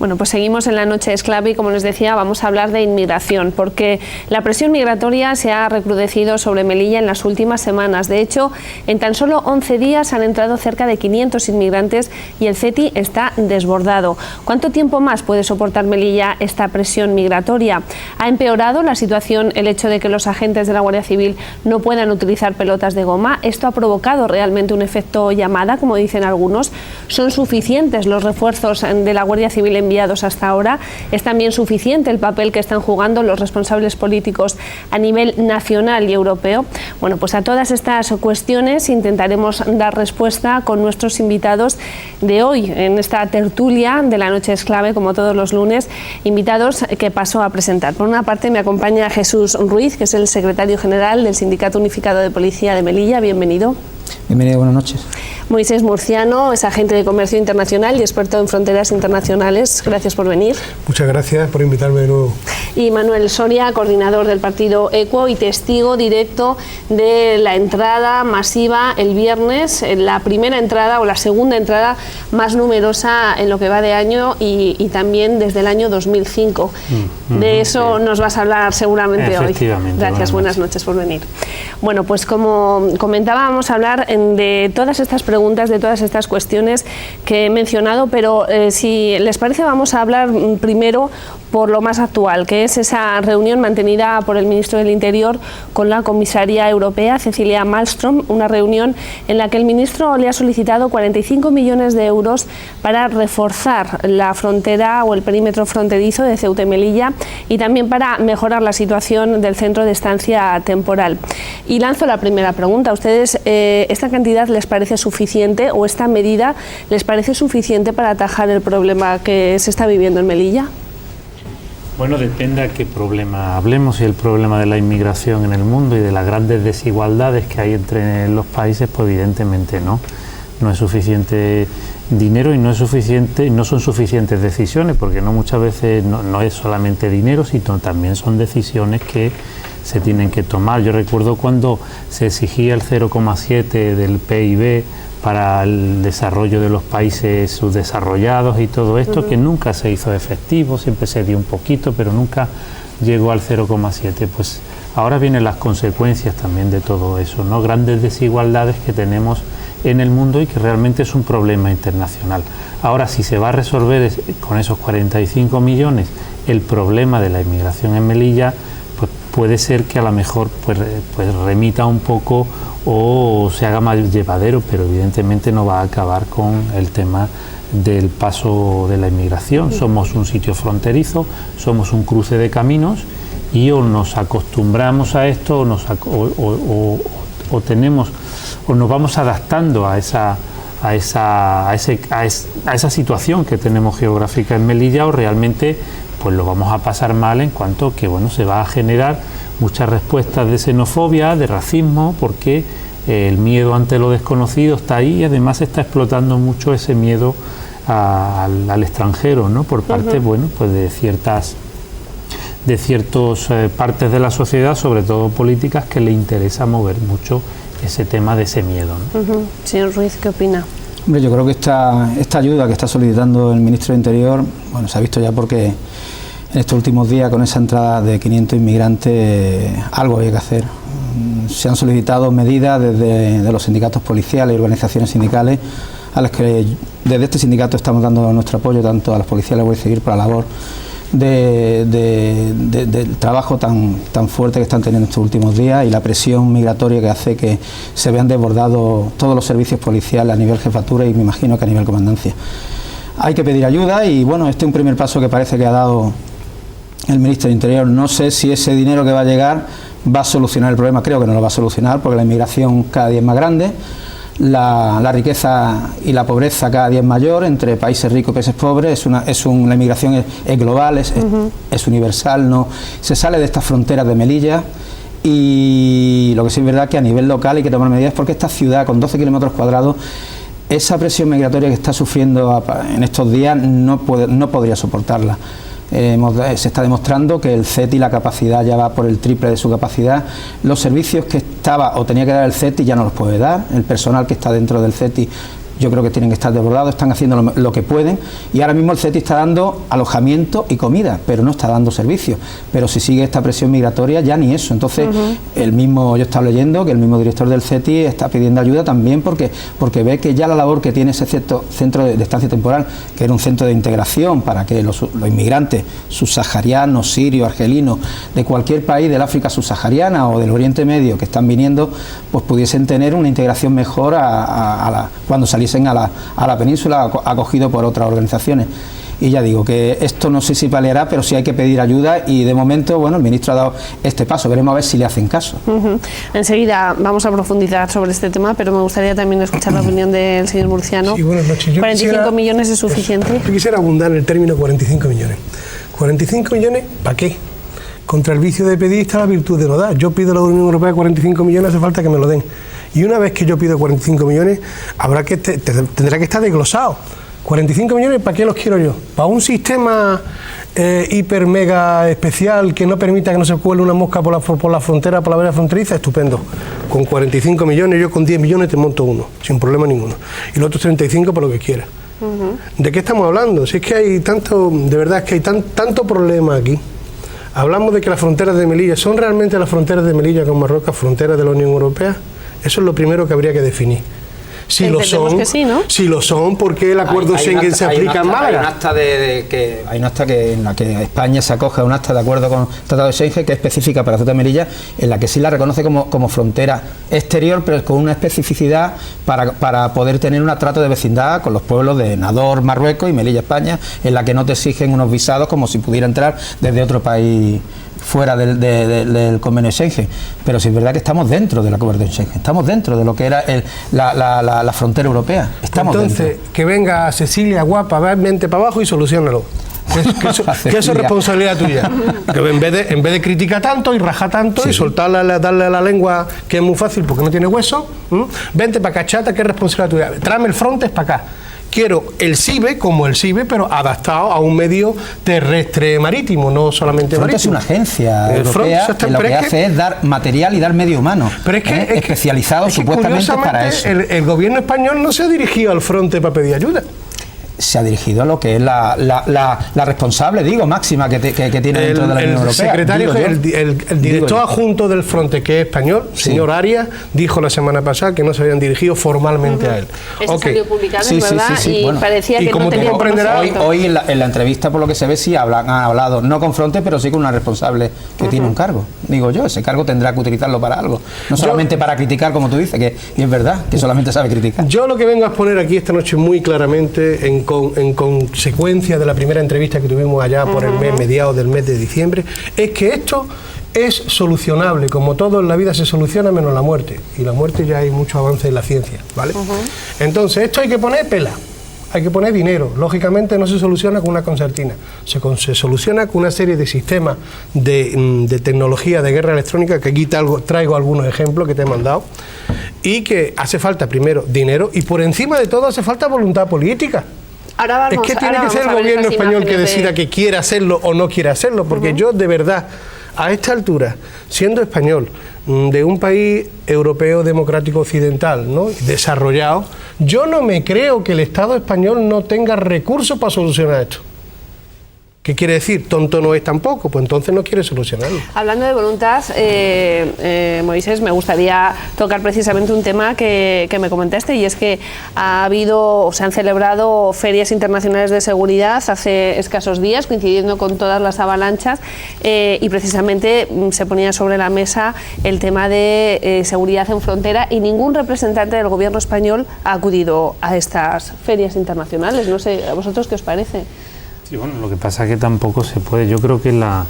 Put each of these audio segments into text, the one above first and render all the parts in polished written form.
Bueno, pues seguimos en la noche es clave y, como les decía, vamos a hablar de inmigración, porque la presión migratoria se ha recrudecido sobre Melilla en las últimas semanas. De hecho, en tan solo 11 días han entrado cerca de 500 inmigrantes y el CETI está desbordado. ¿Cuánto tiempo más puede soportar Melilla esta presión migratoria? ¿Ha empeorado la situación el hecho de que los agentes de la Guardia Civil no puedan utilizar pelotas de goma? ¿Esto ha provocado realmente un efecto llamada, como dicen algunos? ¿Son suficientes los refuerzos de la Guardia Civil enviados hasta ahora? ¿Es también suficiente el papel que están jugando los responsables políticos a nivel nacional y europeo? Bueno, pues a todas estas cuestiones intentaremos dar respuesta con nuestros invitados de hoy, en esta tertulia de la noche es clave, como todos los lunes, invitados que paso a presentar. Por una parte me acompaña Jesús Ruiz, que es el secretario general del Sindicato Unificado de Policía de Melilla. Bienvenido. Bienvenido, buenas noches. Moisés Murciano es agente de comercio internacional y experto en fronteras internacionales. Gracias por venir. Muchas gracias por invitarme de nuevo. Y Manuel Soria, coordinador del partido ECUO y testigo directo de la entrada masiva el viernes, la primera entrada o la segunda entrada más numerosa en lo que va de año y también desde el año 2005. De eso nos vas a hablar seguramente hoy. Gracias, buenas noches por venir. Bueno, pues como comentaba, vamos a hablar de todas estas preguntas, de todas estas cuestiones que he mencionado, pero si les parece vamos a hablar primero por lo más actual, que es esa reunión mantenida por el ministro del Interior con la comisaria europea Cecilia Malmström, una reunión en la que el ministro le ha solicitado 45 millones de euros para reforzar la frontera o el perímetro fronterizo de Ceuta y Melilla y también para mejorar la situación del centro de estancia temporal. Y lanzo la primera pregunta. ¿A ustedes esta cantidad les parece suficiente o esta medida les parece suficiente para atajar el problema que se está viviendo en Melilla? Bueno, depende a qué problema hablemos. Si el problema de la inmigración en el mundo y de las grandes desigualdades que hay entre los países, pues evidentemente no es suficiente dinero y no son suficientes decisiones, porque no muchas veces no es solamente dinero, sino también son decisiones que se tienen que tomar. Yo recuerdo cuando se exigía el 0,7 del PIB para el desarrollo de los países subdesarrollados y todo esto, que nunca se hizo efectivo, siempre se dio un poquito, pero nunca llegó al 0,7. Pues ahora vienen las consecuencias también de todo eso, ¿no? Grandes desigualdades que tenemos en el mundo y que realmente es un problema internacional. Ahora, si se va a resolver con esos 45 millones el problema de la inmigración en Melilla, pues puede ser que a lo mejor pues remita un poco o se haga más llevadero, pero evidentemente no va a acabar con el tema del paso de la inmigración. Somos un sitio fronterizo, somos un cruce de caminos y o nos acostumbramos a esto o nos vamos adaptando a esa situación que tenemos geográfica en Melilla, o realmente pues lo vamos a pasar mal en cuanto que se va a generar muchas respuestas de xenofobia, de racismo, porque el miedo ante lo desconocido está ahí y además se está explotando mucho ese miedo al extranjero, ¿no? Por parte pues de ciertas partes de la sociedad, sobre todo políticas, que le interesa mover mucho ese tema de ese miedo, ¿no? Señor Ruiz, ¿qué opina? Hombre, yo creo que esta ayuda que está solicitando el ministro de Interior, se ha visto ya porque en estos últimos días, con esa entrada de 500 inmigrantes, algo había que hacer. Se han solicitado medidas desde los sindicatos policiales y organizaciones sindicales, a las que desde este sindicato estamos dando nuestro apoyo tanto a las policías y a la Guardia Civil por la labor del trabajo tan fuerte que están teniendo estos últimos días y la presión migratoria que hace que se vean desbordados todos los servicios policiales a nivel jefatura y me imagino que a nivel comandancia. Hay que pedir ayuda y este es un primer paso que parece que ha dado el ministro de Interior. No sé si ese dinero que va a llegar va a solucionar el problema, creo que no lo va a solucionar porque la inmigración cada día es más grande, la riqueza y la pobreza cada día es mayor entre países ricos y países pobres, la inmigración es global, es universal, no se sale de estas fronteras de Melilla. Y lo que sí es verdad que a nivel local hay que tomar medidas porque esta ciudad con 12 kilómetros cuadrados, esa presión migratoria que está sufriendo en estos días no podría soportarla. Se está demostrando que el CETI, la capacidad ya va por el triple de su capacidad. Los servicios que estaba o tenía que dar el CETI ya no los puede dar. El personal que está dentro del CETI yo creo que tienen que estar desbordados, están haciendo lo que pueden, y ahora mismo el CETI está dando alojamiento y comida, pero no está dando servicios. Pero si sigue esta presión migratoria, ya ni eso. Entonces, yo estaba leyendo que el mismo director del CETI está pidiendo ayuda también porque ve que ya la labor que tiene ese centro de estancia temporal, que era un centro de integración para que los inmigrantes subsaharianos, sirios, argelinos, de cualquier país del África subsahariana o del Oriente Medio que están viniendo, pues pudiesen tener una integración mejor cuando saliesen a la península, acogido por otras organizaciones. Y ya digo que esto no sé si paliará, pero sí hay que pedir ayuda, y de momento, bueno, el ministro ha dado este paso, veremos a ver si le hacen caso. Enseguida vamos a profundizar sobre este tema, pero me gustaría también escuchar la opinión del señor Murciano. Sí, buenas noches. 45 millones es suficiente. Yo quisiera abundar en el término 45 millones. 45 millones, ¿para qué? Contra el vicio de pedir está la virtud de no dar. Yo pido a la Unión Europea 45 millones, hace falta que me lo den. Y una vez que yo pido 45 millones, tendrá que estar desglosado. 45 millones, ¿para qué los quiero yo? ¿Para un sistema hiper mega especial que no permita que no se cuele una mosca por la frontera, por la vereda fronteriza? Estupendo. Con 45 millones, yo con 10 millones te monto uno, sin problema ninguno. Y los otros 35 por lo que quiera. ¿De qué estamos hablando? Si es que hay tanto, de verdad es que hay tanto problema aquí. Hablamos de que las fronteras de Melilla, ¿son realmente las fronteras de Melilla con Marruecos fronteras de la Unión Europea? Eso es lo primero que habría que definir. Si lo son, sí, ¿no? Si lo son, ¿por qué el acuerdo Schengen se aplica en Málaga? Hay un acta en la que España se acoge a un acta de acuerdo con el Tratado de Schengen, que es específica para Ceuta y Melilla, en la que sí la reconoce como frontera exterior, pero con una especificidad para poder tener un trato de vecindad con los pueblos de Nador, Marruecos, y Melilla, España, en la que no te exigen unos visados como si pudiera entrar desde otro país fuera del convenio Schengen. Pero sí es verdad que estamos dentro del acuerdo de Schengen, estamos dentro de lo que era la frontera europea. Estamos entonces, dentro. Que venga Cecilia guapa, vente para abajo y soluciónalo. Que eso es responsabilidad tuya. Que en vez de criticar tanto y rajar tanto, sí, y darle a la lengua, que es muy fácil porque no tiene hueso, vente para acá, chata, que es responsabilidad tuya. Tráeme el Frontex para acá. Quiero el CIBE como el CIBE, pero adaptado a un medio terrestre marítimo, no solamente Frontex marítimo. Es una agencia europea que lo que hace es dar material y dar medio humano, pero es que, especializado supuestamente para eso. El gobierno español no se ha dirigido al Frontex para pedir ayuda. Se ha dirigido a lo que es la responsable, máxima que tiene dentro de la Unión Europea. El director adjunto del Frontex, que es español, señor Arias, dijo la semana pasada que no se habían dirigido formalmente a él. Esto salió publicado, ¿verdad? Y bueno, parecía que no tenía conocimiento. Hoy en la entrevista, por lo que se ve, sí han hablado, no con Frontex, pero sí con una responsable que tiene un cargo. Digo yo, ese cargo tendrá que utilizarlo para algo. No solamente para criticar, como tú dices, y es verdad, que solamente sabe criticar. Yo lo que vengo a exponer aquí esta noche muy claramente, en consecuencia de la primera entrevista que tuvimos allá por el mediados del mes de diciembre, es que esto es solucionable, como todo en la vida se soluciona menos la muerte, y la muerte ya hay mucho avance en la ciencia, ¿vale? Entonces esto hay que poner pela, hay que poner dinero. Lógicamente no se soluciona con una concertina, se soluciona con una serie de sistemas de tecnología de guerra electrónica, que aquí traigo algunos ejemplos que te he mandado, y que hace falta primero dinero, y por encima de todo hace falta voluntad política. Es que tiene que ser el gobierno español que decida que quiere hacerlo o no quiere hacerlo, porque yo de verdad, a esta altura, siendo español, de un país europeo democrático occidental, ¿no?, desarrollado, yo no me creo que el Estado español no tenga recursos para solucionar esto. ¿Qué quiere decir? Tonto no es tampoco, pues entonces no quiere solucionarlo. Hablando de voluntad, Moisés, me gustaría tocar precisamente un tema que me comentaste, y es que se han celebrado ferias internacionales de seguridad hace escasos días, coincidiendo con todas las avalanchas, y precisamente se ponía sobre la mesa el tema de seguridad en frontera, y ningún representante del gobierno español ha acudido a estas ferias internacionales. No sé, ¿a vosotros qué os parece? Sí, bueno, lo que pasa es que tampoco se puede. Yo creo que la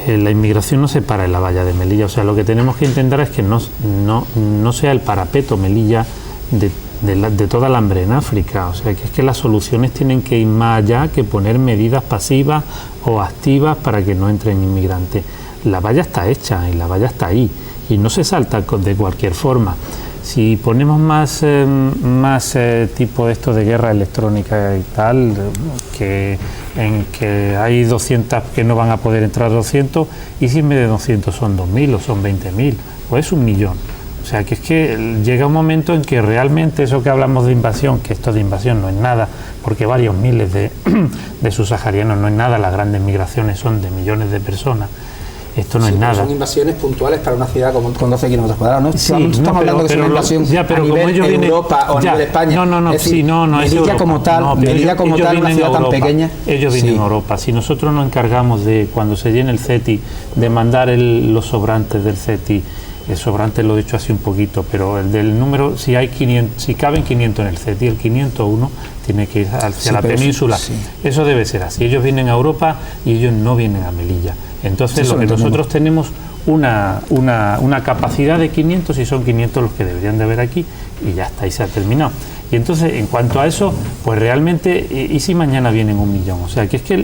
inmigración no se para en la valla de Melilla. O sea, lo que tenemos que intentar es que no sea el parapeto Melilla de toda la hambre en África. O sea, que es que las soluciones tienen que ir más allá que poner medidas pasivas o activas para que no entren inmigrantes. La valla está hecha y la valla está ahí, y no se salta de cualquier forma. Si ponemos más tipo de esto de guerra electrónica y tal, en que hay 200 que no van a poder entrar 200, y si en vez de 200 son 2.000 o son 20.000, o es 1 millón, O sea, que es que llega un momento en que realmente eso que hablamos de invasión, que esto de invasión no es nada, porque varios miles de subsaharianos no es nada, las grandes migraciones son de millones de personas. Esto no es nada. Son invasiones puntuales para una ciudad con 12 kilómetros cuadrados, ¿no? Sí, estamos hablando que es una invasión a nivel Europa o a nivel España. Melilla como tal, una ciudad tan pequeña. Ellos vienen a Europa. Si nosotros nos encargamos de, cuando se llene el CETI, de mandar los sobrantes del CETI, el sobrante lo he dicho así un poquito, pero el del número, si caben 500 en el CETI, el 501 tiene que ir hacia la península. Eso debe ser así. Ellos vienen a Europa y ellos no vienen a Melilla. Entonces, lo que nosotros tenemos una capacidad de 500 y son 500 los que deberían de haber aquí y ya está, y se ha terminado. Y entonces, en cuanto a eso, pues realmente, ¿y si mañana vienen 1 millón? O sea, que es que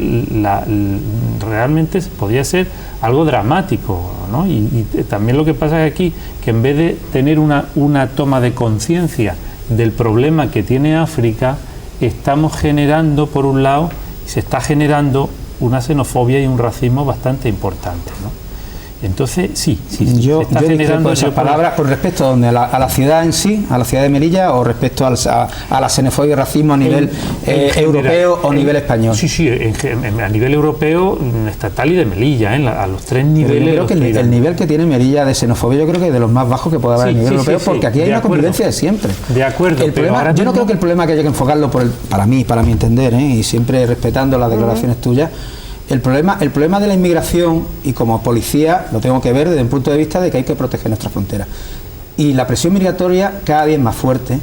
realmente podría ser algo dramático, ¿no? Y también lo que pasa es aquí, que en vez de tener una toma de conciencia del problema que tiene África, estamos generando, por un lado, se está generando una xenofobia y un racismo bastante importante, ¿no? Entonces, yo discrepo esas palabras con respecto a la ciudad en sí, a la ciudad de Melilla, o respecto a la xenofobia y racismo a nivel europeo o a nivel español. A nivel europeo, estatal y de Melilla, a los 3 niveles. Yo creo que el nivel que tiene Melilla de xenofobia, yo creo que es de los más bajos que puede haber a nivel europeo, porque aquí hay una convivencia de siempre. De acuerdo. Yo no creo que el problema que haya que enfocarlo para mi entender, y siempre respetando las declaraciones tuyas. El problema de la inmigración, y como policía lo tengo que ver desde el punto de vista de que hay que proteger nuestras fronteras. Y la presión migratoria cada día es más fuerte.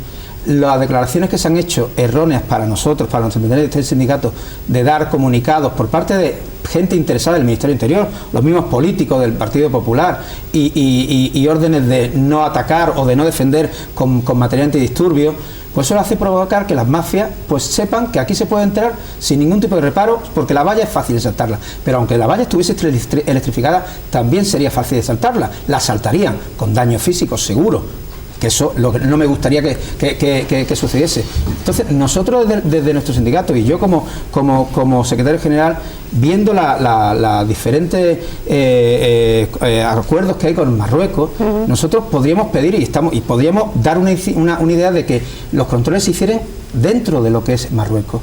Las declaraciones que se han hecho erróneas para nosotros, para los entidades del sindicato, de dar comunicados por parte de gente interesada del Ministerio del Interior, los mismos políticos del Partido Popular, y órdenes de no atacar o de no defender con material antidisturbio, pues eso hace provocar que las mafias pues sepan que aquí se puede entrar sin ningún tipo de reparo, porque la valla es fácil de saltarla, pero aunque la valla estuviese electrificada, también sería fácil de saltarla, la saltarían con daños físicos seguro, que eso no me gustaría que sucediese. Entonces nosotros desde nuestro sindicato, y yo como secretario general, viendo los diferentes acuerdos que hay con Marruecos, nosotros podríamos pedir y podríamos dar una idea de que los controles se hicieran dentro de lo que es Marruecos,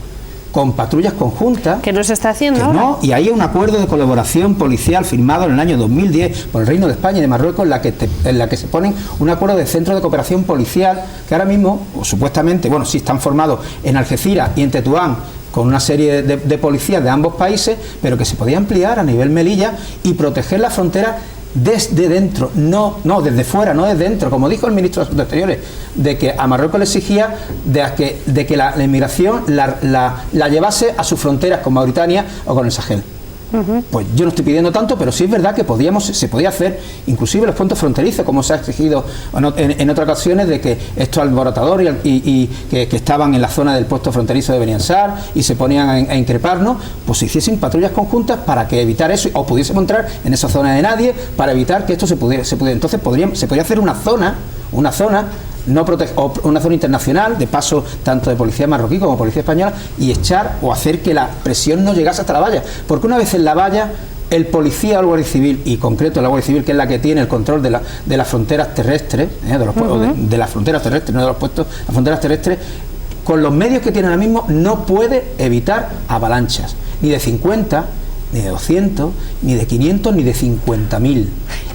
con patrullas conjuntas. ¿Qué no se está haciendo ahora? No, y hay un acuerdo de colaboración policial firmado en el año 2010 por el Reino de España y de Marruecos, en la que se ponen un acuerdo de centro de cooperación policial, que ahora mismo, o supuestamente, sí están formados en Algeciras y en Tetuán, con una serie de policías de ambos países, pero que se podía ampliar a nivel Melilla y proteger la frontera desde dentro, no desde fuera, no desde dentro, como dijo el ministro de Asuntos Exteriores, de que a Marruecos le exigía de que la inmigración la llevase a sus fronteras con Mauritania o con el Sahel. Pues yo no estoy pidiendo tanto, pero sí es verdad que se podía hacer, inclusive los puntos fronterizos, como se ha exigido en otras ocasiones, de que estos alborotadores y que estaban en la zona del puesto fronterizo de Beniansar y se ponían a increparnos, pues se hiciesen patrullas conjuntas para que evitar eso, o pudiésemos entrar en esa zona de nadie para evitar que esto se pudiera. Entonces se podría hacer una zona o una zona internacional de paso tanto de policía marroquí como policía española, y echar o hacer que la presión no llegase hasta la valla, porque una vez en la valla, el policía o la Guardia Civil, y concreto la Guardia Civil, que es la que tiene el control de las fronteras terrestres, de las fronteras terrestres, no de los puestos, las fronteras terrestres, con los medios que tiene ahora mismo no puede evitar avalanchas, ni de 50, ni de 200, ni de 500, ni de 50.000.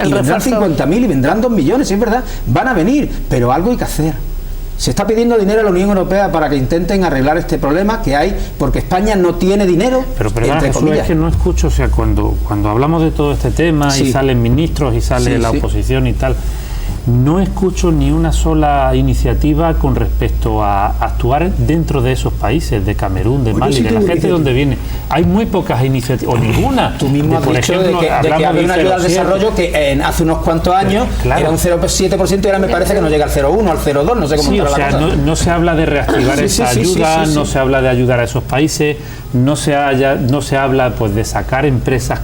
Y vendrán 50.000 y vendrán 2 millones, es verdad, van a venir, pero algo hay que hacer. Se está pidiendo dinero a la Unión Europea para que intenten arreglar este problema que hay, porque España no tiene dinero. Pero Jesús, es que no escucho, cuando hablamos de todo este tema, y salen ministros y sale la oposición y tal, no escucho ni una sola iniciativa con respecto a actuar dentro de esos países, de Camerún, de Mali, de la gente donde viene. Hay muy pocas iniciativas, o ninguna. Tú mismo has dicho de que había una ayuda al desarrollo que hace unos cuantos años era un 0,7% y ahora me parece que no llega al 0,1, al 0,2, no sé cómo la cosa. No se habla de reactivar esa ayuda, no se habla de ayudar a esos países, no se habla pues de sacar empresas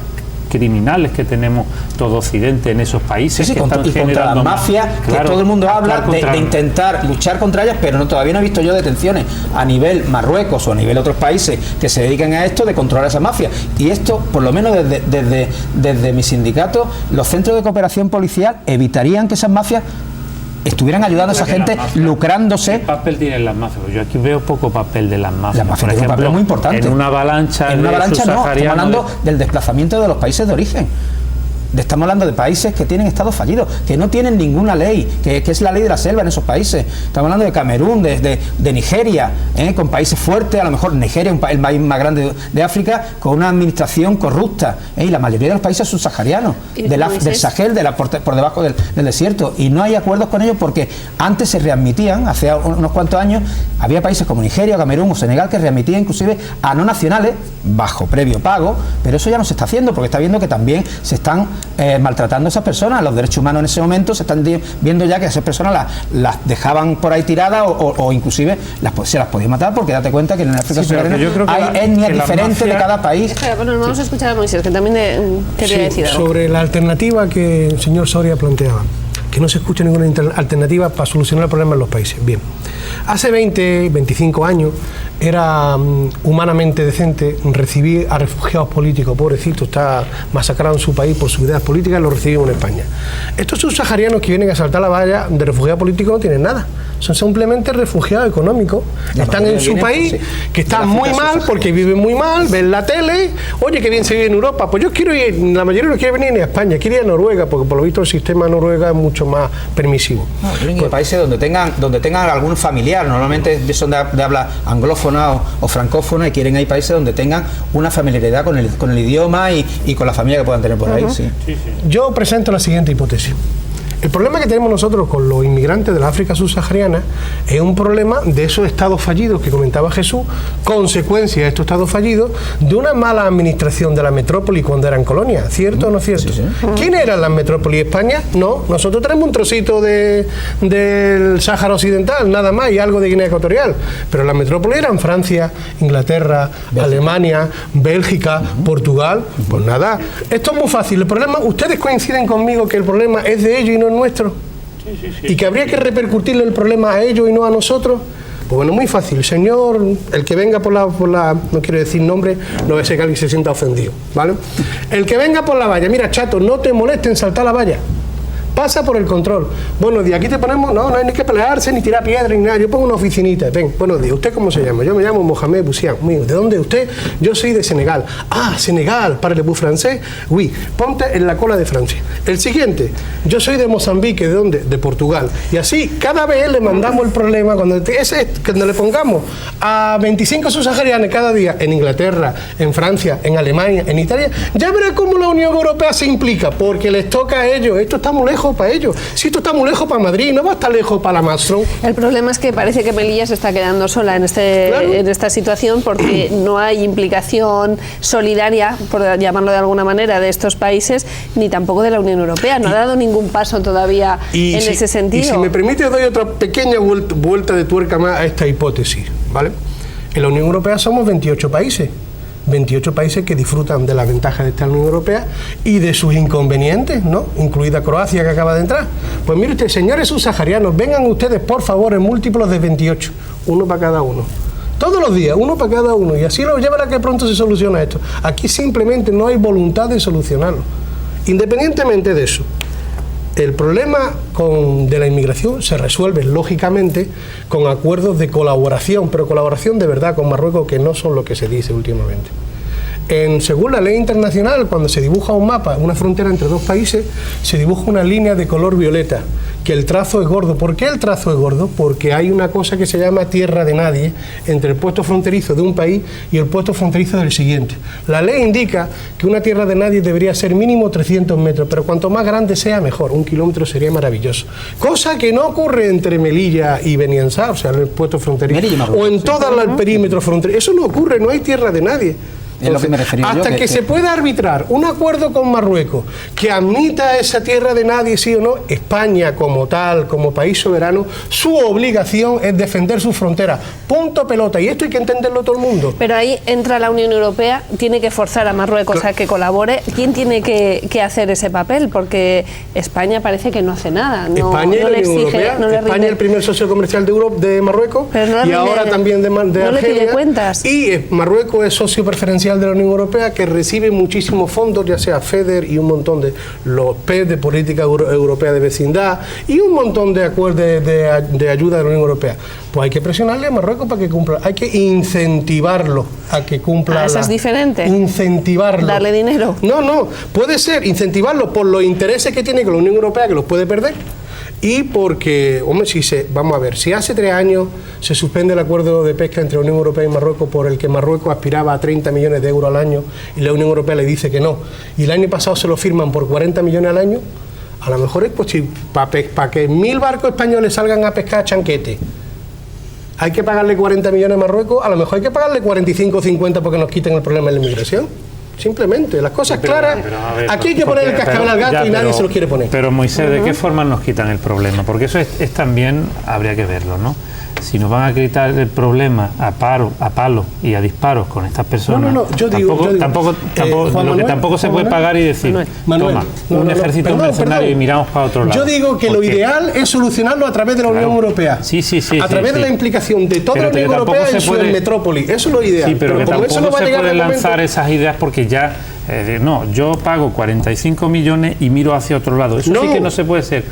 criminales que tenemos todo Occidente en esos países que están contra las mafias, que todo el mundo habla de intentar luchar contra ellas, pero todavía no he visto yo detenciones a nivel Marruecos o a nivel otros países que se dedican a esto, de controlar esas mafias. Y esto, por lo menos desde mi sindicato, los centros de cooperación policial evitarían que esas mafias estuvieran ayudando a esa gente lucrándose. ¿Qué papel tienen las mafias? Yo aquí veo poco papel de las mafias. Las mafias tienen un papel muy importante. En una avalancha no, estamos hablando del desplazamiento de los países de origen. Estamos hablando de países que tienen estados fallidos, que no tienen ninguna ley, que es la ley de la selva en esos países. Estamos hablando de Camerún, de Nigeria, con países fuertes, a lo mejor Nigeria, el país más grande de África, con una administración corrupta, y la mayoría de los países subsaharianos, del Sahel, por debajo del desierto, y no hay acuerdos con ellos porque antes se readmitían, hace unos cuantos años, había países como Nigeria, Camerún o Senegal que readmitían inclusive a no nacionales bajo previo pago, pero eso ya no se está haciendo porque está viendo que también se están maltratando a esas personas. Los derechos humanos en ese momento se están viendo ya que esas personas las dejaban por ahí tiradas o inclusive se las podía matar, porque date cuenta que en el África subsahariana hay etnias diferentes de cada país. Espera, bueno, vamos a escuchar a Moisés, que también quería decir algo. Sobre la alternativa que el señor Soria planteaba, que no se escucha ninguna alternativa para solucionar el problema en los países. Bien, hace 20, 25 años era humanamente decente recibir a refugiados políticos, pobrecito, está masacrado en su país por sus ideas políticas, lo recibimos en España. Estos subsaharianos que vienen a saltar la valla de refugiados políticos no tienen nada, son simplemente refugiados económicos, están en su país, que están muy mal porque viven muy mal, ven la tele, oye, que bien se vive en Europa, pues yo quiero ir, la mayoría no quiere venir ni a España, quiere ir a Noruega, porque por lo visto el sistema Noruega es mucho más permisivo. No, pues, países donde tengan algún familiar, normalmente son de habla anglófona o francófona, y quieren ir países donde tengan una familiaridad con el idioma y con la familia que puedan tener por ahí. Sí. Yo presento la siguiente hipótesis. El problema que tenemos nosotros con los inmigrantes de la África subsahariana es un problema de esos estados fallidos que comentaba Jesús, consecuencia de estos estados fallidos de una mala administración de la metrópoli cuando eran colonias, ¿cierto o no cierto? Sí. ¿Quién eran las metrópolis? ¿España? No, nosotros tenemos un trocito del Sáhara Occidental, nada más, y algo de Guinea Ecuatorial, pero las metrópolis eran Francia, Inglaterra, Alemania, Bélgica, Portugal, pues nada, esto es muy fácil. El problema, ustedes coinciden conmigo que el problema es de ellos y no nuestro, y que habría que repercutirle el problema a ellos y no a nosotros. Pues bueno, muy fácil, señor, el que venga por la no quiero decir nombre, no es que alguien se sienta ofendido, ¿vale? El que venga por la valla, mira, chato, no te molestes en saltar la valla, pasa por el control. Buenos días, aquí te ponemos, no hay ni que pelearse, ni tirar piedra, ni nada, yo pongo una oficinita, ven, buenos días, ¿usted cómo se llama? Yo me llamo Mohamed Boussian. ¿De dónde es usted? Yo soy de Senegal. Ah, Senegal, parlez-vous francés? Oui, ponte en la cola de Francia. El siguiente, yo soy de Mozambique, ¿de dónde? De Portugal. Y así, cada vez le mandamos el problema, cuando le pongamos a 25 subsaharianos cada día, en Inglaterra, en Francia, en Alemania, en Italia, ya verá cómo la Unión Europea se implica, porque les toca a ellos, esto está muy lejos para ellos. Si esto está muy lejos para Madrid, no va a estar lejos para la Mastro. El problema es que parece que Melilla se está quedando sola en esta situación, porque no hay implicación solidaria, por llamarlo de alguna manera, de estos países, ni tampoco de la Unión Europea. No ha dado ningún paso todavía en ese sentido. Y si me permite, doy otra pequeña vuelta de tuerca más a esta hipótesis, ¿vale? En la Unión Europea somos 28 países. 28 países que disfrutan de las ventajas de esta Unión Europea y de sus inconvenientes, ¿no? Incluida Croacia, que acaba de entrar. Pues mire usted, señores subsaharianos, vengan ustedes por favor en múltiplos de 28, uno para cada uno. Todos los días, uno para cada uno, y así lo llevará que pronto se soluciona esto. Aquí simplemente no hay voluntad de solucionarlo. Independientemente de eso, el problema de la inmigración se resuelve, lógicamente, con acuerdos de colaboración, pero colaboración de verdad con Marruecos, que no son lo que se dice últimamente. Según la ley internacional, cuando se dibuja un mapa, una frontera entre dos países, se dibuja una línea de color violeta, que el trazo es gordo. ¿Por qué el trazo es gordo? Porque hay una cosa que se llama tierra de nadie entre el puesto fronterizo de un país y el puesto fronterizo del siguiente. La ley indica que una tierra de nadie debería ser mínimo 300 metros, pero cuanto más grande sea, mejor. 1 kilómetro sería maravilloso. Cosa que no ocurre entre Melilla y Beniansá, o sea, en el puesto fronterizo, o en todo el perímetro fronterizo. Eso no ocurre, no hay tierra de nadie. Entonces, hasta que se pueda arbitrar un acuerdo con Marruecos que admita esa tierra de nadie, sí o no, España como tal, como país soberano, su obligación es defender sus fronteras. Punto pelota. Y esto hay que entenderlo todo el mundo. Pero ahí entra la Unión Europea, tiene que forzar a Marruecos a que colabore. ¿Quién tiene que hacer ese papel? Porque España parece que no hace nada. España y la Unión Europea. España es el primer socio comercial de Marruecos, y ahora también de Argelia. Le pide cuentas. Y Marruecos es socio preferencial esencial de la Unión Europea que recibe muchísimos fondos, ya sea FEDER y un montón de los PES de Política Europea de Vecindad y un montón de acuerdos de ayuda de la Unión Europea. Pues hay que presionarle a Marruecos para que cumpla, hay que incentivarlo a que cumpla. Eso es diferente. Incentivarlo. Darle dinero. No, puede ser incentivarlo por los intereses que tiene con la Unión Europea, que los puede perder. Y porque, hombre, vamos a ver, si hace 3 años se suspende el acuerdo de pesca entre la Unión Europea y Marruecos por el que Marruecos aspiraba a 30 millones de euros al año y la Unión Europea le dice que no, y el año pasado se lo firman por 40 millones al año, a lo mejor es pues, para que 1000 barcos españoles salgan a pescar a chanquete, hay que pagarle 40 millones a Marruecos, a lo mejor hay que pagarle 45 o 50 porque nos quiten el problema de la inmigración. Simplemente, las cosas claras. Ver, aquí hay que poner el cascabel al gato y nadie se lo quiere poner. Pero Moisés, ¿de qué forma nos quitan el problema? Porque eso es también, habría que verlo, ¿no? Si nos van a quitar el problema a palo y a disparos con estas personas, yo digo, tampoco lo que tampoco se puede pagar y decir, toma, un ejército mercenario y miramos para otro lado. Yo digo que lo ideal es solucionarlo a través de la Unión Europea. Sí. A través de la implicación de toda la Unión Europea en su metrópoli. Eso es lo ideal. Sí, pero que tampoco se puede lanzar esas ideas porque ya... yo pago 45 millones y miro hacia otro lado. Eso sí que no se puede ser.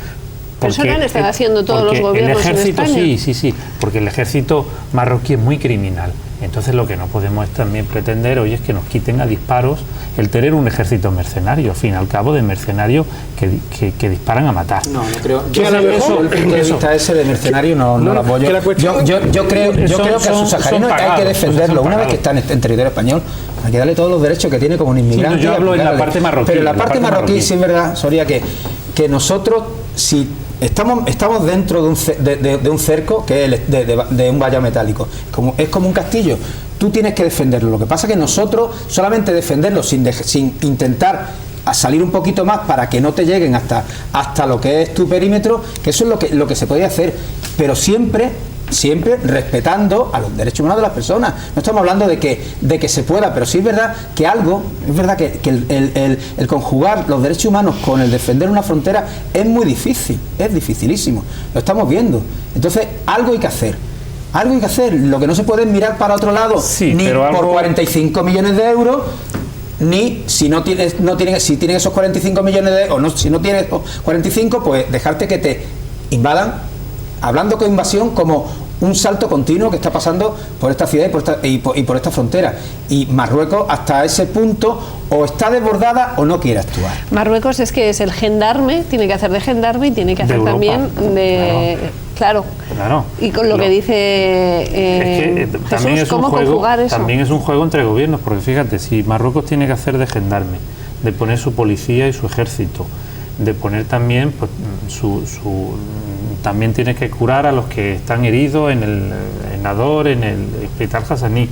Pero eso lo han estado haciendo todos los gobiernos el ejército, en España. Sí, porque el ejército marroquí es muy criminal. Entonces lo que no podemos también pretender hoy es que nos quiten a disparos el tener un ejército mercenario, al fin y al cabo de mercenarios que disparan a matar. No creo. Yo eso, el punto de vista ese de mercenario no lo apoyo. Yo creo que a sus saharinos hay que defenderlo. Una vez que están en territorio español, hay que darle todos los derechos que tiene como un inmigrante. Sí, yo hablo en la parte marroquí. Pero en la parte marroquí sí es verdad, Soria, que nosotros, si estamos dentro de un cerco que es de un vallado metálico, es como un castillo, tú tienes que defenderlo. Lo que pasa es que nosotros solamente defenderlo sin intentar a salir un poquito más para que no te lleguen hasta lo que es tu perímetro, que eso es lo que se podía hacer, pero siempre respetando a los derechos humanos de las personas. No estamos hablando de que se pueda, pero sí es verdad que el conjugar los derechos humanos con el defender una frontera es muy difícil, es dificilísimo, lo estamos viendo. Entonces algo hay que hacer. Lo que no se puede es mirar para otro lado, ni por 45 millones de euros, ni si si tienes esos 45 millones de euros, si no tienes 45, pues dejarte que te invadan, hablando con invasión como un salto continuo que está pasando por esta ciudad y por esta frontera. Y Marruecos hasta ese punto o está desbordada o no quiere actuar. Marruecos es que es el gendarme, tiene que hacer de gendarme y tiene que hacer Europa, también de... Claro. Y con lo que dice también Jesús, ¿cómo conjugar eso? También es un juego entre gobiernos, porque fíjate, si Marruecos tiene que hacer de gendarme, de poner su policía y su ejército, de poner también pues, también tiene que curar a los que están heridos en Nador, en el hospital Hassaní.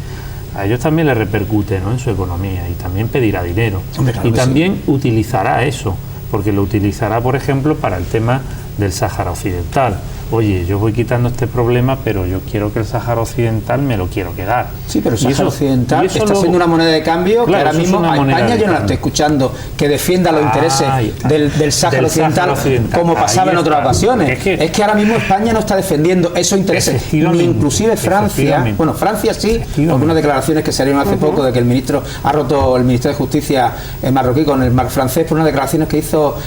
A ellos también les repercute, ¿no?, en su economía, y también pedirá dinero. Hombre, claro, y también utilizará eso, porque lo utilizará, por ejemplo, para el tema del Sáhara Occidental. Oye, yo voy quitando este problema, pero yo quiero que el Sáhara Occidental me lo quiero quedar. Sí, pero el Sáhara Occidental está siendo una moneda de cambio, claro, que ahora mismo a España yo no la estoy escuchando que defienda los intereses del Sáhara Occidental, como pasaba en otras ocasiones. Es que ahora mismo España no está defendiendo esos intereses, ni inclusive Francia. Bueno, Francia sí, porque unas declaraciones que salieron hace poco de que el ministro ha roto el Ministerio de Justicia marroquí con el francés por unas declaraciones que hizo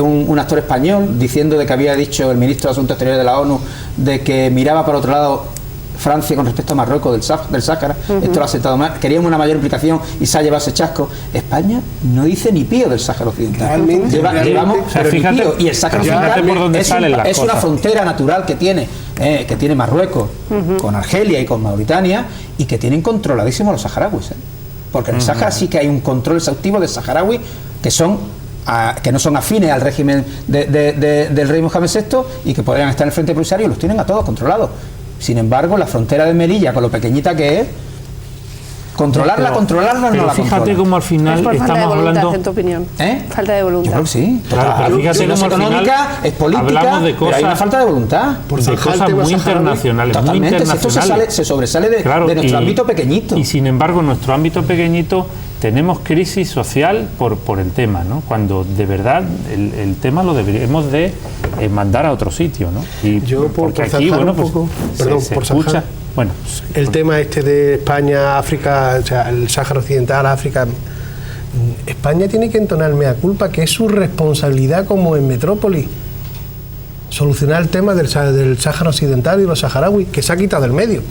un actor español diciendo de que había dicho el ministro de Asuntos Exteriores de la ONU de que miraba para otro lado Francia con respecto a Marruecos del Sáhara. Esto lo ha aceptado más. Queríamos una mayor implicación y se ha llevado ese chasco. España no dice ni pío del Sáhara Occidental. Llevamos ni pío. Y el Sáhara Occidental es una frontera natural que tiene Marruecos con Argelia y con Mauritania, y que tienen controladísimos los saharauis. Porque en el Sáhara sí que hay un control exhaustivo de saharauis que no son afines al régimen del rey Mohamed VI y que podrían estar en el frente polisario, los tienen a todos controlados. Sin embargo, la frontera de Melilla, con lo pequeñita que es, controlarla no la controla. Fíjate cómo al final es por estamos falta de voluntad, hablando... en tu opinión. Falta de voluntad. Yo creo que sí. Claro, pero fíjate cómo es económica, es política, pero hay una falta de voluntad. De cosas muy internacionales. Totalmente, esto se sobresale de nuestro ámbito pequeñito. Y sin embargo, en nuestro ámbito pequeñito tenemos crisis social por el tema, ¿no? Cuando de verdad el tema lo deberíamos de mandar a otro sitio, ¿no? Y yo porque aquí, bueno, pues se escucha. Bueno, el tema este de España, África, o sea, el Sáhara Occidental, África, España tiene que entonar mea culpa, que es su responsabilidad como en metrópoli solucionar el tema del Sáhara Occidental y los saharauis, que se ha quitado del medio.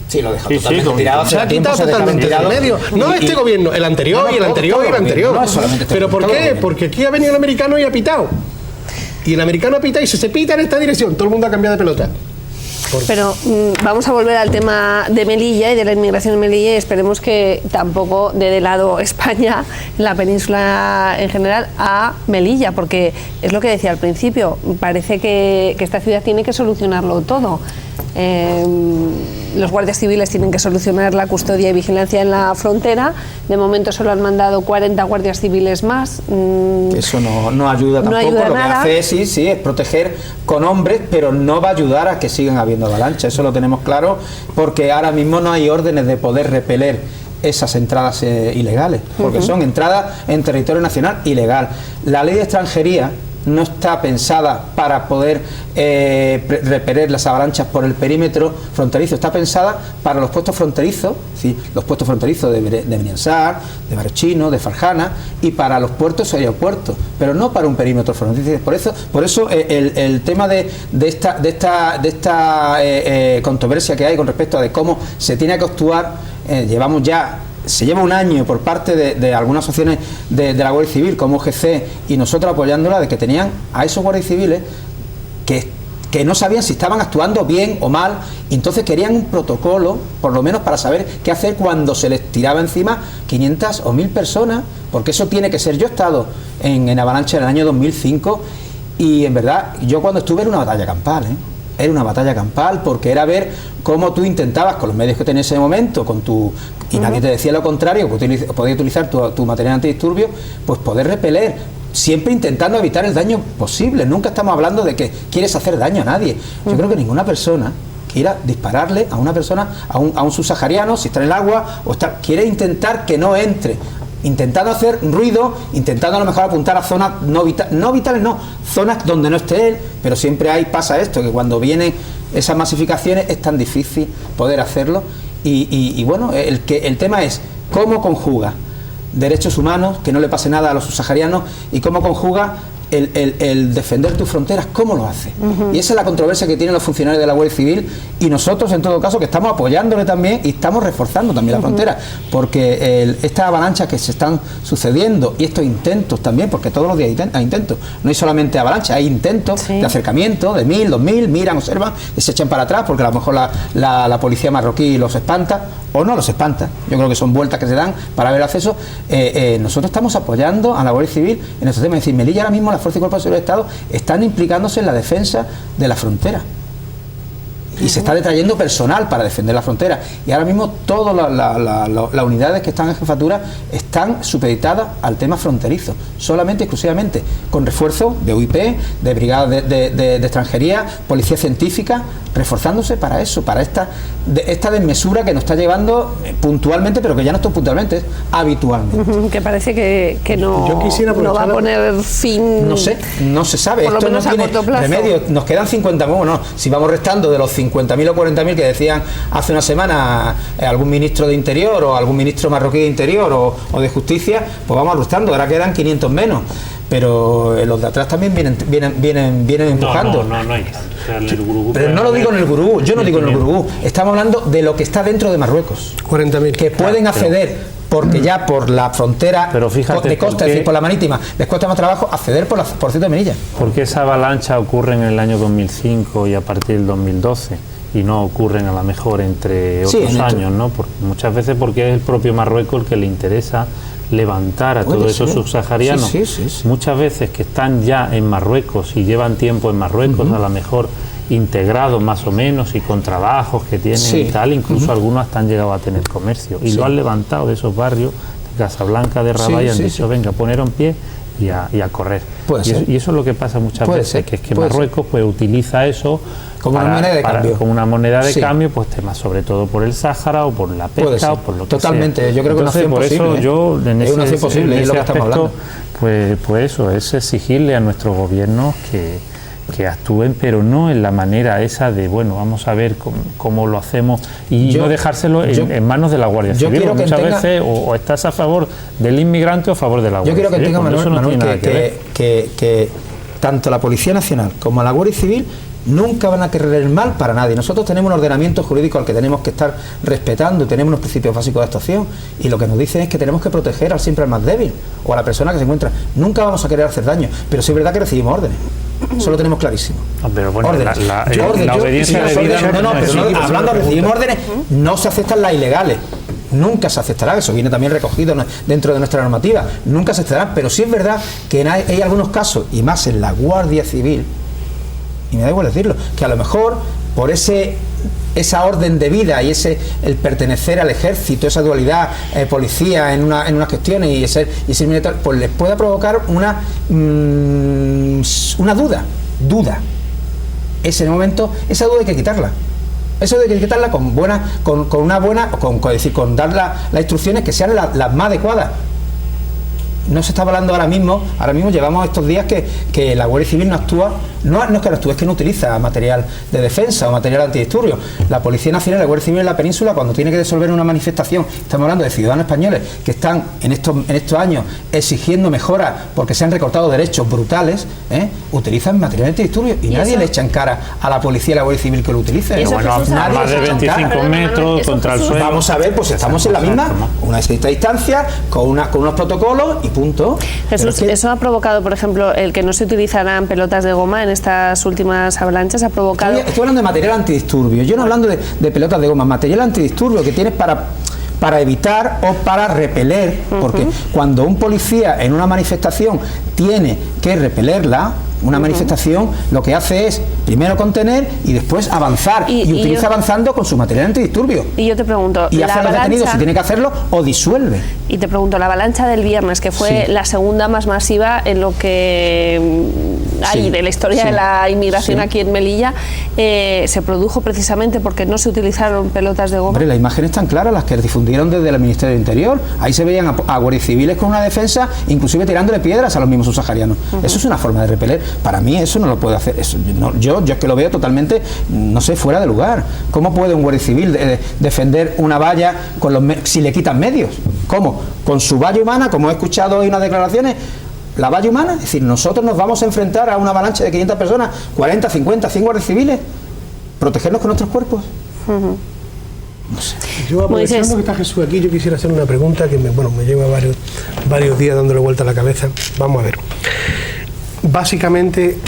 Sí, lo deja Sí, totalmente sí, tirado. Se ha quitado totalmente del medio. No este gobierno, el anterior y el anterior y el anterior. No es solamente este ¿Pero por gobierno, qué? todo Porque aquí ha venido el americano y ha pitado. Y el americano ha pitado y si se pita en esta dirección, todo el mundo ha cambiado de pelota. Pero vamos a volver al tema de Melilla y de la inmigración en Melilla, y esperemos que tampoco dé de lado España, la península en general, a Melilla, porque es lo que decía al principio, parece que esta ciudad tiene que solucionarlo todo. Los guardias civiles tienen que solucionar la custodia y vigilancia en la frontera. De momento solo han mandado 40 guardias civiles más. Eso no ayuda tampoco. ayuda lo nada. que hace sí, es proteger con hombres, pero no va a ayudar a que sigan habiendo avalanchas. Eso lo tenemos claro, porque ahora mismo no hay órdenes de poder repeler esas entradas ilegales, porque son entradas en territorio nacional ilegal. La ley de extranjería no está pensada para poder repeler las avalanchas por el perímetro fronterizo, está pensada para los puestos fronterizos, ¿sí? Los puestos fronterizos de Beniansar, de Marchino, de Farjana, y para los puertos y aeropuertos, pero no para un perímetro fronterizo. Por eso el tema de esta controversia que hay con respecto a de cómo se tiene que actuar, se lleva un año por parte de algunas asociaciones de la Guardia Civil, como UGC, y nosotros apoyándola, de que tenían a esos guardias civiles que no sabían si estaban actuando bien o mal, y entonces querían un protocolo, por lo menos para saber qué hacer cuando se les tiraba encima 500 o 1000 personas, porque eso tiene que ser. Yo he estado en avalancha en el año 2005, y en verdad, yo cuando estuve era una batalla campal, Era una batalla campal, porque era ver cómo tú intentabas, con los medios que tenías en ese momento, y nadie te decía lo contrario, que podías utilizar tu material antidisturbios, pues poder repeler, siempre intentando evitar el daño posible. Nunca estamos hablando de que quieres hacer daño a nadie. Yo creo que ninguna persona quiera dispararle a una persona, a un subsahariano, si está en el agua, quiere intentar que no entre, intentando hacer ruido, intentando a lo mejor apuntar a zonas no vitales, zonas donde no esté él, pero siempre pasa esto, que cuando vienen esas masificaciones es tan difícil poder hacerlo, y bueno, el tema es cómo conjuga derechos humanos, que no le pase nada a los subsaharianos, y cómo conjuga el defender tus fronteras, ¿cómo lo hace? Y esa es la controversia que tienen los funcionarios de la Guardia Civil, y nosotros en todo caso que estamos apoyándole también, y estamos reforzando también la frontera, porque estas avalanchas que se están sucediendo, y estos intentos también, porque todos los días hay intentos, no hay solamente avalanchas, hay intentos de acercamiento de 1000, 2000, miran, observan y se echan para atrás, porque a lo mejor la policía marroquí los espanta o no los espanta. Yo creo que son vueltas que se dan para ver acceso. Nosotros estamos apoyando a la Guardia Civil en este tema. Es decir, Melilla ahora mismo, las fuerzas y cuerpos de seguridad del Estado están implicándose en la defensa de la frontera, y se está detrayendo personal para defender la frontera, y ahora mismo todas las unidades que están en jefatura están supeditadas al tema fronterizo, solamente, exclusivamente, con refuerzo de UIP, de brigadas de extranjería, policía científica, reforzándose para eso, para esta desmesura que nos está llevando puntualmente, pero que ya no está puntualmente, es habitualmente. Que parece que no, Yo quisiera no va a poner fin. No sé, no se sabe. Por lo Esto menos no a tiene corto plazo. remedio. Nos quedan 50, bueno, si vamos restando de los 50.000 o 40.000 que decían hace una semana algún ministro de Interior o algún ministro marroquí de Interior o de Justicia, pues vamos restando, ahora quedan 500 menos. Pero los de atrás también vienen empujando. No hay tanto. O sea, el Gurugú, pero no lo digo en el Gurugú, yo no digo en el Gurugú. Estamos hablando de lo que está dentro de Marruecos. 40.000. Que pueden acceder, porque ya por la frontera pero fíjate, de costa, es decir, por la marítima, les cuesta más trabajo acceder por cierto de Melilla. Porque esa avalancha ocurre en el año 2005 y a partir del 2012, y no ocurren a lo mejor entre otros años, ¿no? Muchas veces porque es el propio Marruecos el que le interesa levantar a todos esos subsaharianos, muchas veces que están ya en Marruecos y llevan tiempo en Marruecos, a lo mejor integrados más o menos y con trabajos que tienen y tal, incluso algunos hasta han llegado a tener comercio y lo han levantado de esos barrios de Casablanca, de Rabat, y han dicho venga, poneron pie y a correr. Y eso es lo que pasa muchas veces, que es que Marruecos pues utiliza eso como una moneda de cambio. Como una moneda de cambio, pues temas sobre todo por el Sáhara o por la pesca o por lo que totalmente sea. Yo creo que entonces, por eso yo en es una acción posible, es lo que estamos hablando. Pues eso es exigirle a nuestros gobiernos que que actúen, pero no en la manera esa de, bueno, vamos a ver cómo lo hacemos y no dejárselo en manos de la Guardia Civil. Muchas veces o estás a favor del inmigrante o a favor de la Guardia Civil. Yo quiero que tenga, Manuel, que tanto la Policía Nacional como la Guardia Civil nunca van a querer el mal para nadie. Nosotros tenemos un ordenamiento jurídico al que tenemos que estar respetando, tenemos unos principios básicos de actuación, y lo que nos dicen es que tenemos que proteger siempre al más débil o a la persona que se encuentra. Nunca vamos a querer hacer daño, pero sí es verdad que recibimos órdenes. Eso lo tenemos clarísimo. Pero bueno, órdenes. La obediencia debida hablando de recibimos órdenes, no se aceptan las ilegales. Nunca se aceptará, eso viene también recogido dentro de nuestra normativa, nunca se aceptará, pero sí es verdad que hay algunos casos, y más en la Guardia Civil, y me da igual decirlo, que a lo mejor por esa orden de vida y el pertenecer al ejército, esa dualidad policía en unas cuestiones y ser militar, pues les pueda provocar una duda. Ese momento, esa duda hay que quitarla. Eso hay que quitarla con dar las instrucciones que sean las más adecuadas. No se está hablando ahora mismo llevamos estos días que la Guardia Civil no actúa, no es que no actúe, es que no utiliza material de defensa o material antidisturbios. La Policía Nacional y la Guardia Civil en la península, cuando tiene que disolver una manifestación, estamos hablando de ciudadanos españoles que están en estos años exigiendo mejoras porque se han recortado derechos brutales, utilizan material antidisturbios y nadie le echa en cara a la Policía y la Guardia Civil que lo utilice. Nadie más de 25 metros contra el suelo. Vamos a ver, pues estamos en la misma, una cierta distancia, con unos protocolos y punto. Jesús, eso ha provocado, por ejemplo, el que no se utilizaran pelotas de goma en estas últimas avalanchas, ha provocado... Estoy hablando de material antidisturbio, yo no hablando de pelotas de goma, material antidisturbio que tienes para evitar o para repeler, porque cuando un policía en una manifestación tiene que repelerla, una manifestación lo que hace es primero contener y después avanzar y utiliza avanzando con su material antidisturbio. Y yo te pregunto, y hace a los detenidos si tiene que hacerlo o disuelve. Y te pregunto, la avalancha del viernes, que fue la segunda más masiva en lo que hay de la historia de la inmigración aquí en Melilla, se produjo precisamente porque no se utilizaron pelotas de goma. Hombre, las imágenes están claras, las que difundieron desde el Ministerio del Interior. Ahí se veían a guardias civiles con una defensa, inclusive tirándole piedras a los mismos subsaharianos. Eso es una forma de repeler. Para mí eso no lo puede hacer. Eso, yo es que lo veo totalmente, no sé, fuera de lugar. ¿Cómo puede un guardia civil defender una valla si le quitan medios? ¿Cómo? Con su valla humana, como he escuchado hoy unas declaraciones, la valla humana, es decir, nosotros nos vamos a enfrentar a una avalancha de 500 personas, 40, 50, 100 guardias civiles, protegernos con nuestros cuerpos. No sé. Yo, aprovechando que está Jesús aquí, yo quisiera hacer una pregunta que me lleva varios días dándole vuelta a la cabeza. Vamos a ver. Básicamente,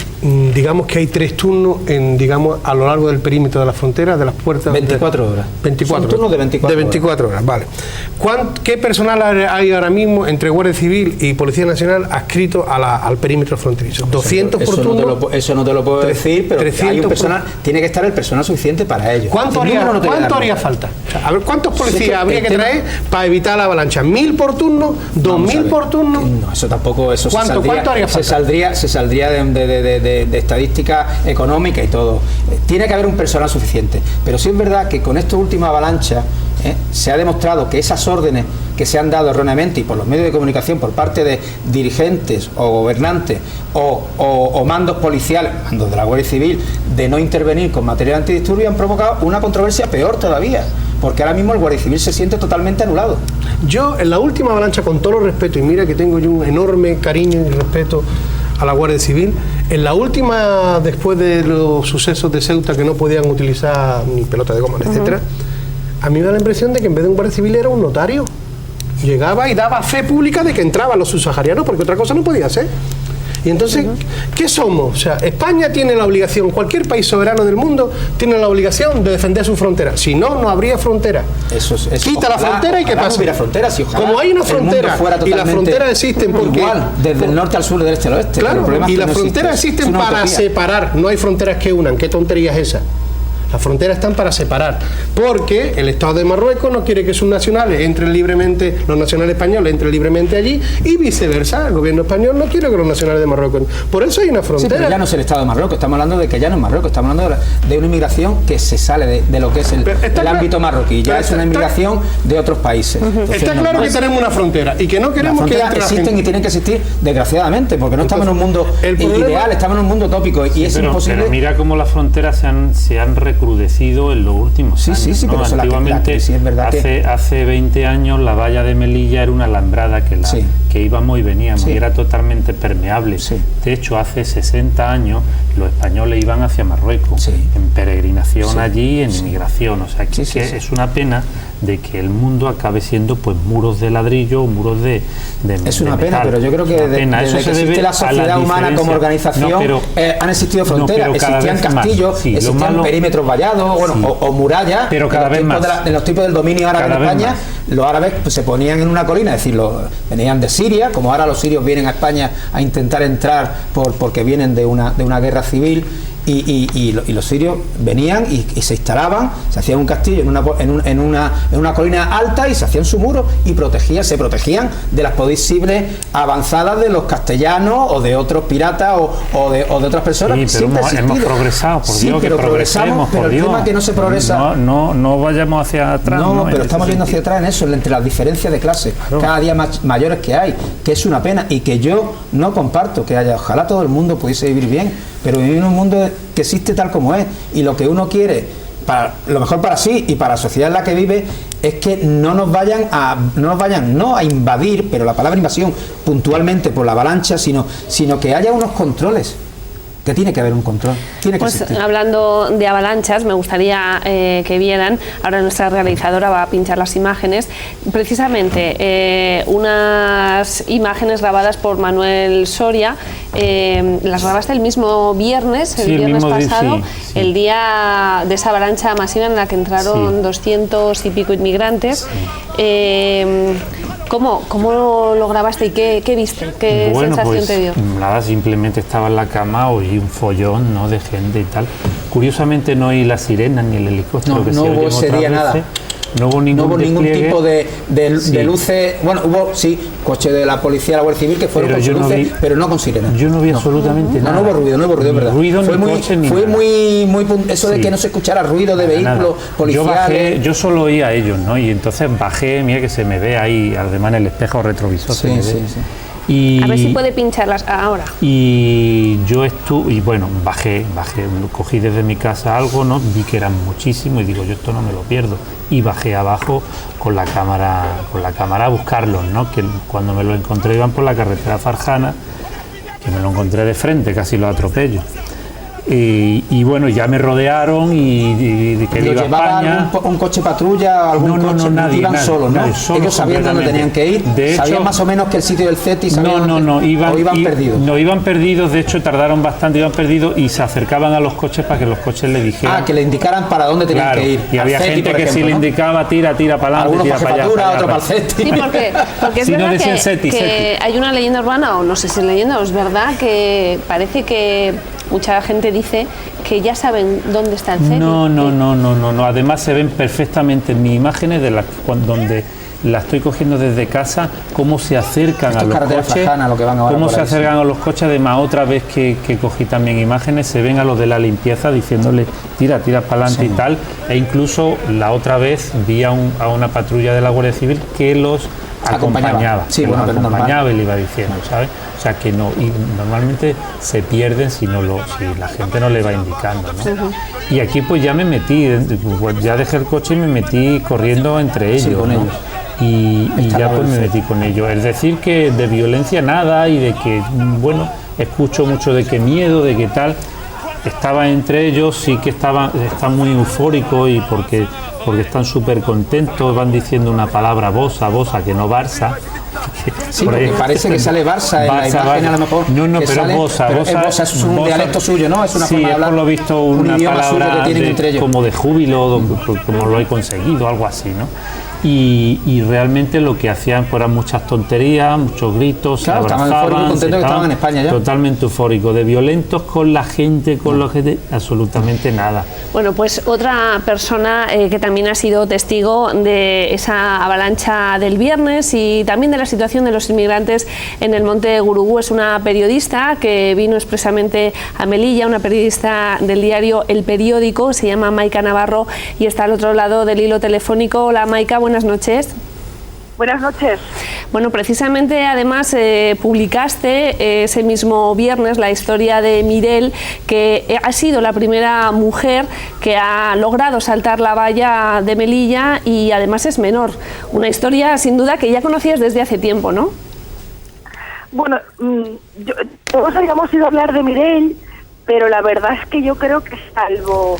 digamos que hay 3 turnos a lo largo del perímetro de la frontera, de las puertas. 24 horas. 24 Son turnos de 24 horas, vale. ¿Qué personal hay ahora mismo entre Guardia Civil y Policía Nacional adscrito al perímetro fronterizo? 200 por turno. Eso no te lo puedo decir, pero hay un personal, tiene que estar el personal suficiente para ello. ¿Cuánto haría falta? A ver, ¿cuántos policías habría que traer para evitar la avalancha? ¿1000 por turno? ¿2000 por turno? No, eso tampoco. ¿Cuánto haría falta? Se saldría de estadística económica y todo. Tiene que haber un personal suficiente, pero sí es verdad que con esta última avalancha se ha demostrado que esas órdenes que se han dado erróneamente y por los medios de comunicación por parte de dirigentes o gobernantes o mandos policiales, mandos de la Guardia Civil, de no intervenir con material antidisturbio, han provocado una controversia peor todavía, porque ahora mismo el Guardia Civil se siente totalmente anulado. Yo, en la última avalancha, con todo el respeto, y mira que tengo yo un enorme cariño y respeto a la Guardia Civil, en la última, después de los sucesos de Ceuta, que no podían utilizar ni pelota de goma, etcétera, a mí me da la impresión de que en vez de un Guardia Civil era un notario. Llegaba y daba fe pública de que entraban los subsaharianos, porque otra cosa no podía ser. Y entonces, ¿qué somos? O sea, España tiene la obligación, cualquier país soberano del mundo tiene la obligación de defender su frontera. Si no, no habría frontera. Quita la frontera y ¿qué pasa? No frontera, si como hay una frontera y las fronteras existen porque... Igual, desde el norte al sur, del este al oeste. Claro, y las fronteras existen para separar, no hay fronteras que unan. ¿Qué tontería es esa? Las fronteras están para separar, porque el Estado de Marruecos no quiere que sus nacionales entren libremente, los nacionales españoles entren libremente allí, y viceversa. El gobierno español no quiere que los nacionales de Marruecos. Por eso hay una frontera. Sí, pero ya no es el Estado de Marruecos, estamos hablando de que ya no es Marruecos, estamos hablando de una inmigración que se sale de lo que es el ámbito marroquí, ya es una inmigración de otros países. Entonces, está claro que tenemos una frontera y que no queremos que entre existen y tienen que existir, desgraciadamente, porque no estamos en un mundo ideal, estamos en un mundo utópico y es imposible. Pero mira cómo las fronteras se han recrudecido en los últimos años. Sí, ¿no? pero antiguamente, es verdad hace 20 años la valla de Melilla era una alambrada que íbamos y veníamos y era totalmente permeable. Sí. De hecho, hace 60 años los españoles iban hacia Marruecos en peregrinación allí, en inmigración. O sea, que es una pena de que el mundo acabe siendo pues muros de ladrillo, muros de es una de pena, metal. pero yo creo que desde que existe la sociedad humana como organización han existido fronteras, existían castillos, existían perímetros vallados, o murallas, pero cada vez más. En los tipos del dominio árabe en España, los árabes pues, se ponían en una colina, es decir, venían de Siria, como ahora los sirios vienen a España a intentar entrar porque vienen de una guerra civil. Y los sirios venían y se instalaban, se hacían un castillo en una colina alta y se hacían su muro y se protegían de las posibles avanzadas de los castellanos o de otros piratas o de otras personas. Sí, pero hemos progresado, por Dios, que progresemos, pero por Dios. El tema es que no se progresa. No vayamos hacia atrás. No, pero estamos viendo hacia atrás en eso, entre las diferencias de clase, cada día más mayores que hay, que es una pena y que yo no comparto que haya. Ojalá todo el mundo pudiese vivir bien, pero vivir en un mundo que existe tal como es, y lo que uno quiere para lo mejor para sí y para la sociedad en la que vive es que no nos vayan a invadir, pero la palabra invasión puntualmente por la avalancha, sino que haya unos controles. Que tiene que haber un control, tiene que pues existir. Hablando de avalanchas, me gustaría que vieran, ahora nuestra realizadora va a pinchar las imágenes, precisamente unas imágenes grabadas por Manuel Soria, las grabaste el mismo viernes, el viernes pasado, el día de esa avalancha masiva en la que entraron 200 y pico inmigrantes. ¿Cómo lo grabaste y qué viste? ¿Qué sensación te dio? Nada, simplemente estaba en la cama, oí un follón, ¿no?, de gente y tal. Curiosamente no oí las sirenas ni el helicóptero que se oyen hubo ese día nada. No hubo ningún tipo de luces. Bueno, hubo coche de la policía, la Guardia Civil que fueron con luces, pero no con sirenas. Yo no vi absolutamente nada. No hubo ruido, ¿verdad? Fue muy eso de que no se escuchara ruido de vehículos policiales. Yo solo oía a ellos, ¿no? Y entonces bajé, mira que se me ve ahí, además en el espejo retrovisor. Sí. A ver si puede pincharlas ahora. Y yo bajé, cogí desde mi casa algo, ¿no? Vi que eran muchísimos y digo, yo esto no me lo pierdo. Y bajé abajo con la cámara a buscarlos, ¿no? Que cuando me lo encontré iban por la carretera Farjana, que me lo encontré de frente, casi lo atropello. Y bueno, ya me rodearon y quería ir a España. ¿Un coche patrulla? Nadie, iban solos, ¿no? Ellos sabían dónde tenían que ir, sabían más o menos que el sitio del CETI, iban perdidos. No, iban perdidos, de hecho tardaron bastante, iban perdidos y se acercaban a los coches para que los coches le dijeran. Que le indicaran para dónde tenían que ir. Y había gente que si le indicaba tira para adelante, tira para allá. Otro para el CETI. Sí, porque es verdad que hay una leyenda urbana, o no sé si es leyenda o es verdad, que parece que mucha gente dice que ya saben dónde está el CETI. No. Además se ven perfectamente en mis imágenes donde la estoy cogiendo desde casa, cómo se acercan a los coches, cómo se acercan a los coches. Además, otra vez que cogí también imágenes, se ven a los de la limpieza diciéndole tira para adelante y tal. E incluso la otra vez vi a una patrulla de la Guardia Civil que los acompañaba, y le iba diciendo, ¿sabes? O sea que no, y normalmente se pierden si la gente no le va indicando, ¿no? Y aquí pues ya me metí, ya dejé el coche y me metí corriendo entre ellos, con ¿no? ellos. Y ya pues me metí con ellos. Es decir, que de violencia nada y de que, escucho mucho de que miedo, de que tal. Estaba entre ellos, sí que están muy eufóricos y porque están súper contentos, van diciendo una palabra Bosa, que no Barça. Sí, porque parece que sale Barça en la imagen a lo mejor. No, pero Bosa es un dialecto suyo, ¿no? Es una forma de hablar. Sí, por lo visto una palabra que tienen entre ellos. como de júbilo, como lo he conseguido, algo así, ¿no? y realmente lo que hacían fueron muchas tonterías, muchos gritos, claro, se abrazaban, estaban en España ya. Totalmente eufóricos, de violentos con la gente, absolutamente nada. Bueno, pues otra persona que también ha sido testigo de esa avalancha del viernes y también de la situación de los inmigrantes en el Monte Gurugú es una periodista que vino expresamente a Melilla, una periodista del diario El Periódico, se llama Maika Navarro y está al otro lado del hilo telefónico. Hola Maika, buenas noches. Buenas noches. Bueno, precisamente además publicaste ese mismo viernes la historia de Mirel, que ha sido la primera mujer que ha logrado saltar la valla de Melilla y además es menor. Una historia sin duda que ya conocías desde hace tiempo, ¿no? Bueno, todos habíamos ido a hablar de Mirel, pero la verdad es que yo creo que salvo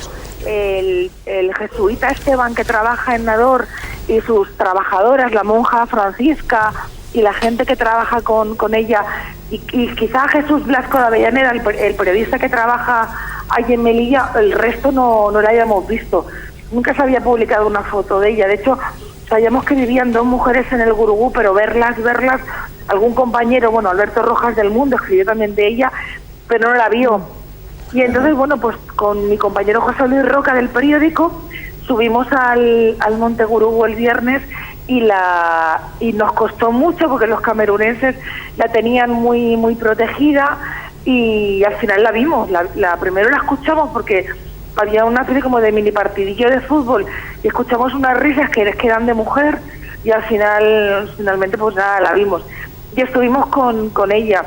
el jesuita Esteban que trabaja en Nador y sus trabajadoras, la monja Francisca y la gente que trabaja con ella y quizá Jesús Blasco de Avellaneda, el periodista que trabaja allí en Melilla, el resto no la habíamos visto. Nunca se había publicado una foto de ella. De hecho, sabíamos que vivían 2 mujeres en el Gurugú, pero verlas, algún compañero, bueno, Alberto Rojas del Mundo escribió también de ella, pero no la vio. Y entonces, bueno, pues con mi compañero José Luis Roca del Periódico subimos al Monte Gurugú el viernes y nos costó mucho porque los camerunenses la tenían muy protegida y al final la vimos. Primero la escuchamos porque había una especie como de mini partidillo de fútbol y escuchamos unas risas que eran de mujer y finalmente pues nada, la vimos. Y estuvimos con ella.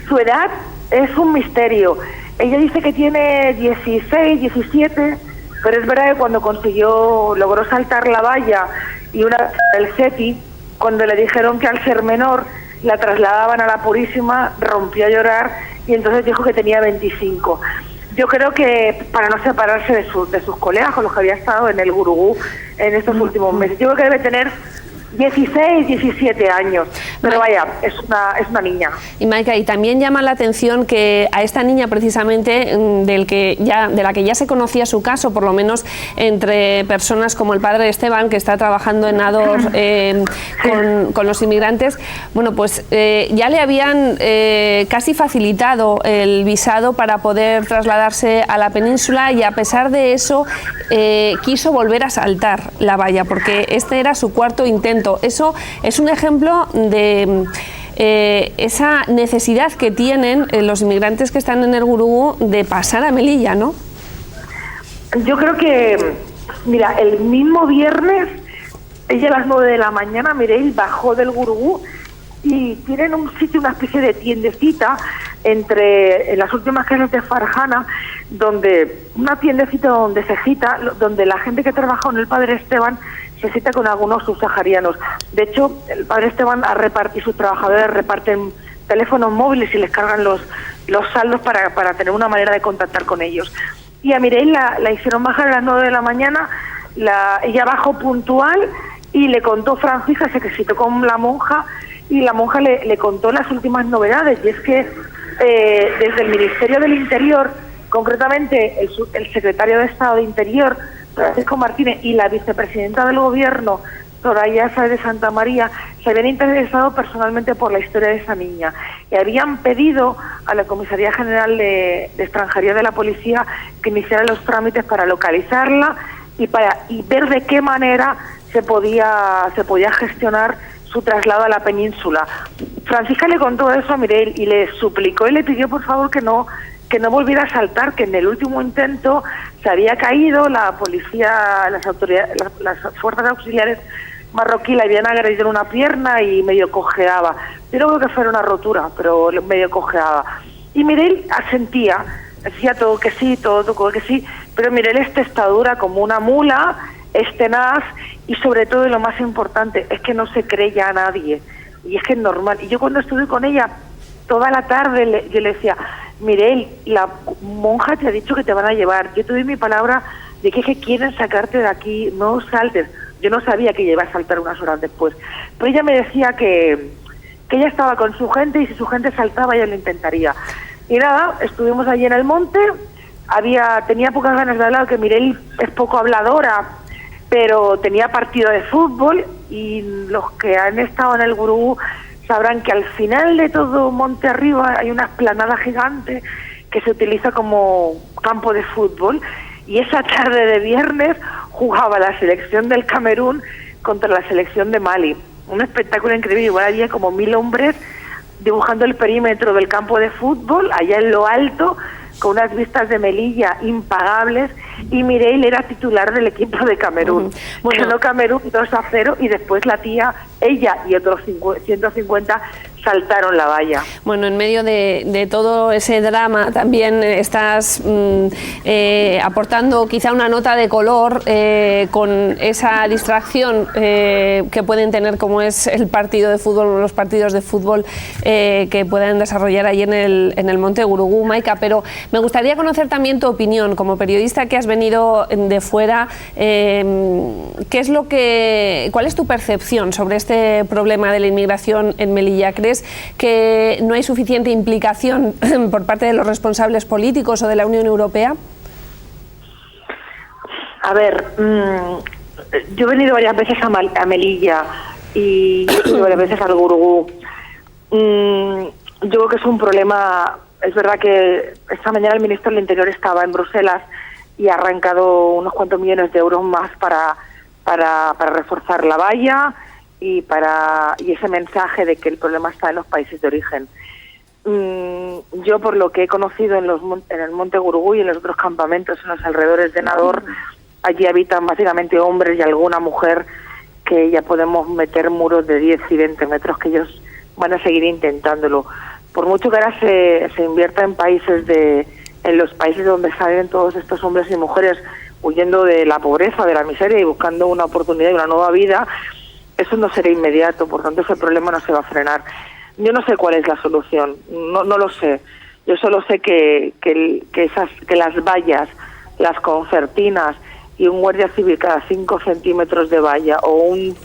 Su edad es un misterio. Ella dice que tiene 16, 17, pero es verdad que cuando logró saltar la valla y el CETI, cuando le dijeron que al ser menor la trasladaban a la Purísima, rompió a llorar y entonces dijo que tenía 25. Yo creo que para no separarse de sus colegas con los que había estado en el Gurugú en estos últimos meses, yo creo que debe tener 16, 17 años, pero vaya, es una niña. Y Maika, y también llama la atención que a esta niña precisamente de la que ya se conocía su caso, por lo menos entre personas como el padre de Esteban, que está trabajando en Nador con los inmigrantes, bueno, pues ya le habían casi facilitado el visado para poder trasladarse a la península y a pesar de eso quiso volver a saltar la valla porque este era su cuarto intento. Eso es un ejemplo de esa necesidad que tienen los inmigrantes que están en el Gurugú de pasar a Melilla, ¿no? Yo creo que, mira, el mismo viernes, ella a las 9 de la mañana, Mireille bajó del Gurugú y tienen un sitio, una especie de tiendecita en las últimas calles de Farjana, una tiendecita donde se cita, donde la gente que trabajó en el padre Esteban se cita con algunos subsaharianos. De hecho, el padre Esteban y sus trabajadores reparten teléfonos móviles y les cargan los saldos para tener una manera de contactar con ellos. Y a Mireille la hicieron bajar a las 9 de la mañana, ella bajó puntual y le contó Francisca, se citó con la monja y la monja le contó las últimas novedades y es que desde el Ministerio del Interior, concretamente el secretario de Estado de Interior, Francisco Martínez, y la vicepresidenta del Gobierno, Soraya Sáez de Santa María, se habían interesado personalmente por la historia de esa niña y habían pedido a la Comisaría General de Extranjería de la Policía que iniciara los trámites para localizarla y ver de qué manera se podía gestionar su traslado a la península. Francisca le contó eso a Mireille y le suplicó y le pidió por favor que no volviera a saltar, que en el último intento se había caído, la policía, las autoridades, las fuerzas auxiliares marroquí le habían agredido en una pierna y medio cojeaba. Yo no creo que fuera una rotura, pero medio cojeaba. Y Mireille asentía, decía todo que sí, todo que sí, pero Mireille es testadura como una mula, es tenaz y sobre todo, y lo más importante, es que no se cree ya a nadie. Y es que es normal. Y yo cuando estuve con ella toda la tarde yo le decía, Mireille, la monja te ha dicho que te van a llevar. Yo te doy mi palabra de que quieren sacarte de aquí, no saltes. Yo no sabía que ella iba a saltar unas horas después. Pero ella me decía que ella estaba con su gente y si su gente saltaba ella lo intentaría. Y nada, estuvimos allí en el monte, tenía pocas ganas de hablar, que Mireille es poco habladora pero tenía partido de fútbol, y los que han estado en el Gurugú sabrán que al final de todo monte arriba hay una explanada gigante que se utiliza como campo de fútbol, y esa tarde de viernes jugaba la selección del Camerún contra la selección de Mali. Un espectáculo increíble. Igual había como 1000 hombres dibujando el perímetro del campo de fútbol allá en lo alto, con unas vistas de Melilla impagables, y Mireille era titular del equipo de Camerún. Bueno, ganó Camerún 2-0, y después ella y otros 150 saltaron la valla. Bueno, en medio de todo ese drama también estás aportando quizá una nota de color con esa distracción que pueden tener, como es el partido de fútbol, los partidos de fútbol que puedan desarrollar ahí en el Monte Gurugú, Maika. Pero me gustaría conocer también tu opinión como periodista que has venido de fuera. ¿Cuál es tu percepción sobre este problema de la inmigración en Melilla? ¿Crees que no hay suficiente implicación por parte de los responsables políticos o de la Unión Europea? A ver, yo he venido varias veces a Melilla y varias veces al Gurugú. Yo creo que es un problema. Es verdad que esta mañana el ministro del Interior estaba en Bruselas y ha arrancado unos cuantos millones de euros más para reforzar la valla y ese mensaje de que el problema está en los países de origen. Yo, por lo que he conocido en el Monte Gurugú y en los otros campamentos en los alrededores de Nador, allí habitan básicamente hombres y alguna mujer, que ya podemos meter muros de 10 y 20 metros, que ellos van a seguir intentándolo. Por mucho que ahora se invierta en los países donde salen todos estos hombres y mujeres huyendo de la pobreza, de la miseria y buscando una oportunidad y una nueva vida, eso no será inmediato, por tanto ese problema no se va a frenar. Yo no sé cuál es la solución, no lo sé. Yo solo sé que las vallas, las concertinas y un guardia civil cada 5 centímetros de valla o un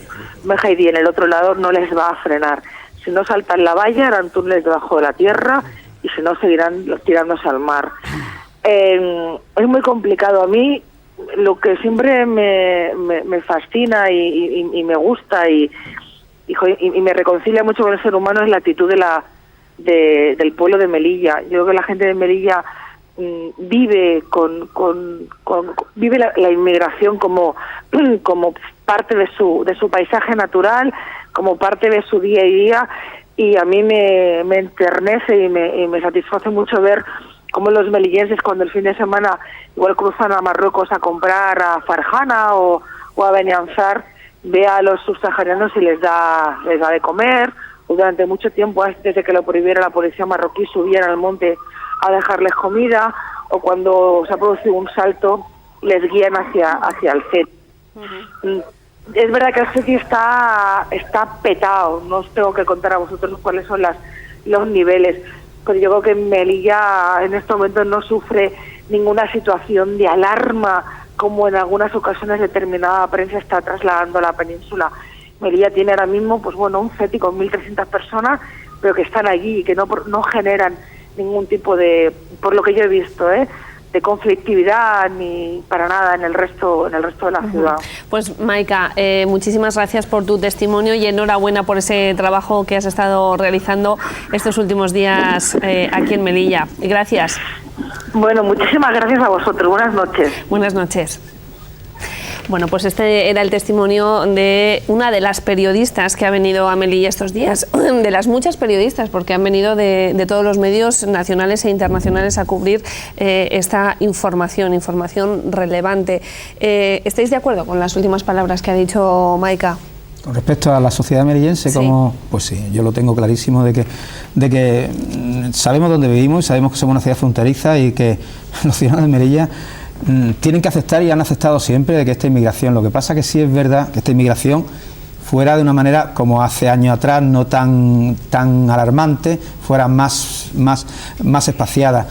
mujahidí en el otro lado no les va a frenar. Si no saltan la valla, harán túneles debajo de la tierra, y si no, seguirán tirándose al mar. Es muy complicado. A mí lo que siempre me fascina y me gusta y me reconcilia mucho con el ser humano es la actitud del pueblo de Melilla. Yo creo que la gente de Melilla vive vive la inmigración como parte de su paisaje natural, como parte de su día a día, y a mí me enternece y me satisface mucho ver cómo los melillenses, cuando el fin de semana igual cruzan a Marruecos a comprar a Farjana o a Benianzar, ve a los subsaharianos y les da de comer. O durante mucho tiempo, desde que lo prohibiera la policía marroquí, subían al monte a dejarles comida, o cuando se ha producido un salto les guían hacia el CET. Es verdad que el CETI está petado, no os tengo que contar a vosotros cuáles son los niveles, pero yo creo que Melilla en este momento no sufre ninguna situación de alarma como en algunas ocasiones determinada prensa está trasladando a la península. Melilla tiene ahora mismo un CETI con 1.300 personas, pero que están allí y que no generan ningún tipo de, por lo que yo he visto, de conflictividad ni para nada en el resto de la ciudad. Pues Maika, muchísimas gracias por tu testimonio y enhorabuena por ese trabajo que has estado realizando estos últimos días aquí en Melilla. Gracias. Bueno, muchísimas gracias a vosotros. Buenas noches. Buenas noches. Bueno, pues este era el testimonio de una de las periodistas que ha venido a Melilla estos días, de las muchas periodistas, porque han venido de todos los medios nacionales e internacionales a cubrir esta información relevante. ¿Estáis de acuerdo con las últimas palabras que ha dicho Maika? Con respecto a la sociedad melillense, sí. Pues sí, yo lo tengo clarísimo de que sabemos dónde vivimos y sabemos que somos una ciudad fronteriza y que los ciudadanos de Melilla tienen que aceptar y han aceptado siempre de que esta inmigración, lo que pasa que sí es verdad que esta inmigración fuera de una manera como hace años atrás, no tan alarmante, fuera más espaciada.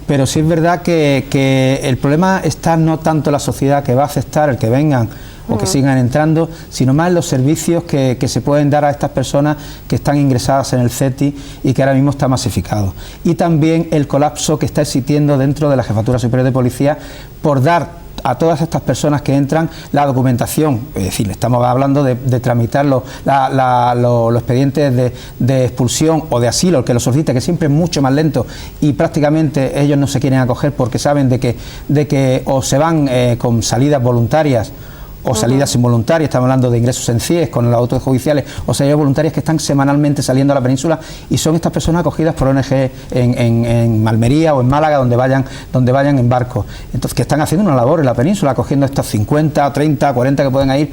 Pero sí es verdad que el problema está no tanto en la sociedad que va a aceptar el que vengan o que sigan entrando, sino más en los servicios que se pueden dar a estas personas que están ingresadas en el CETI y que ahora mismo está masificado. Y también el colapso que está existiendo dentro de la Jefatura Superior de Policía por dar a todas estas personas que entran la documentación, es decir, estamos hablando de tramitar los expedientes de expulsión o de asilo, el que los solicita, que siempre es mucho más lento y prácticamente ellos no se quieren acoger porque saben de que o se van con salidas voluntarias o salidas involuntarias, estamos hablando de ingresos en CIES con los autos judiciales o salidas voluntarias que están semanalmente saliendo a la península, y son estas personas acogidas por ONG en Almería o en Málaga, donde vayan en barco. Entonces, que están haciendo una labor en la península, acogiendo estos 50, 30, 40 que pueden ir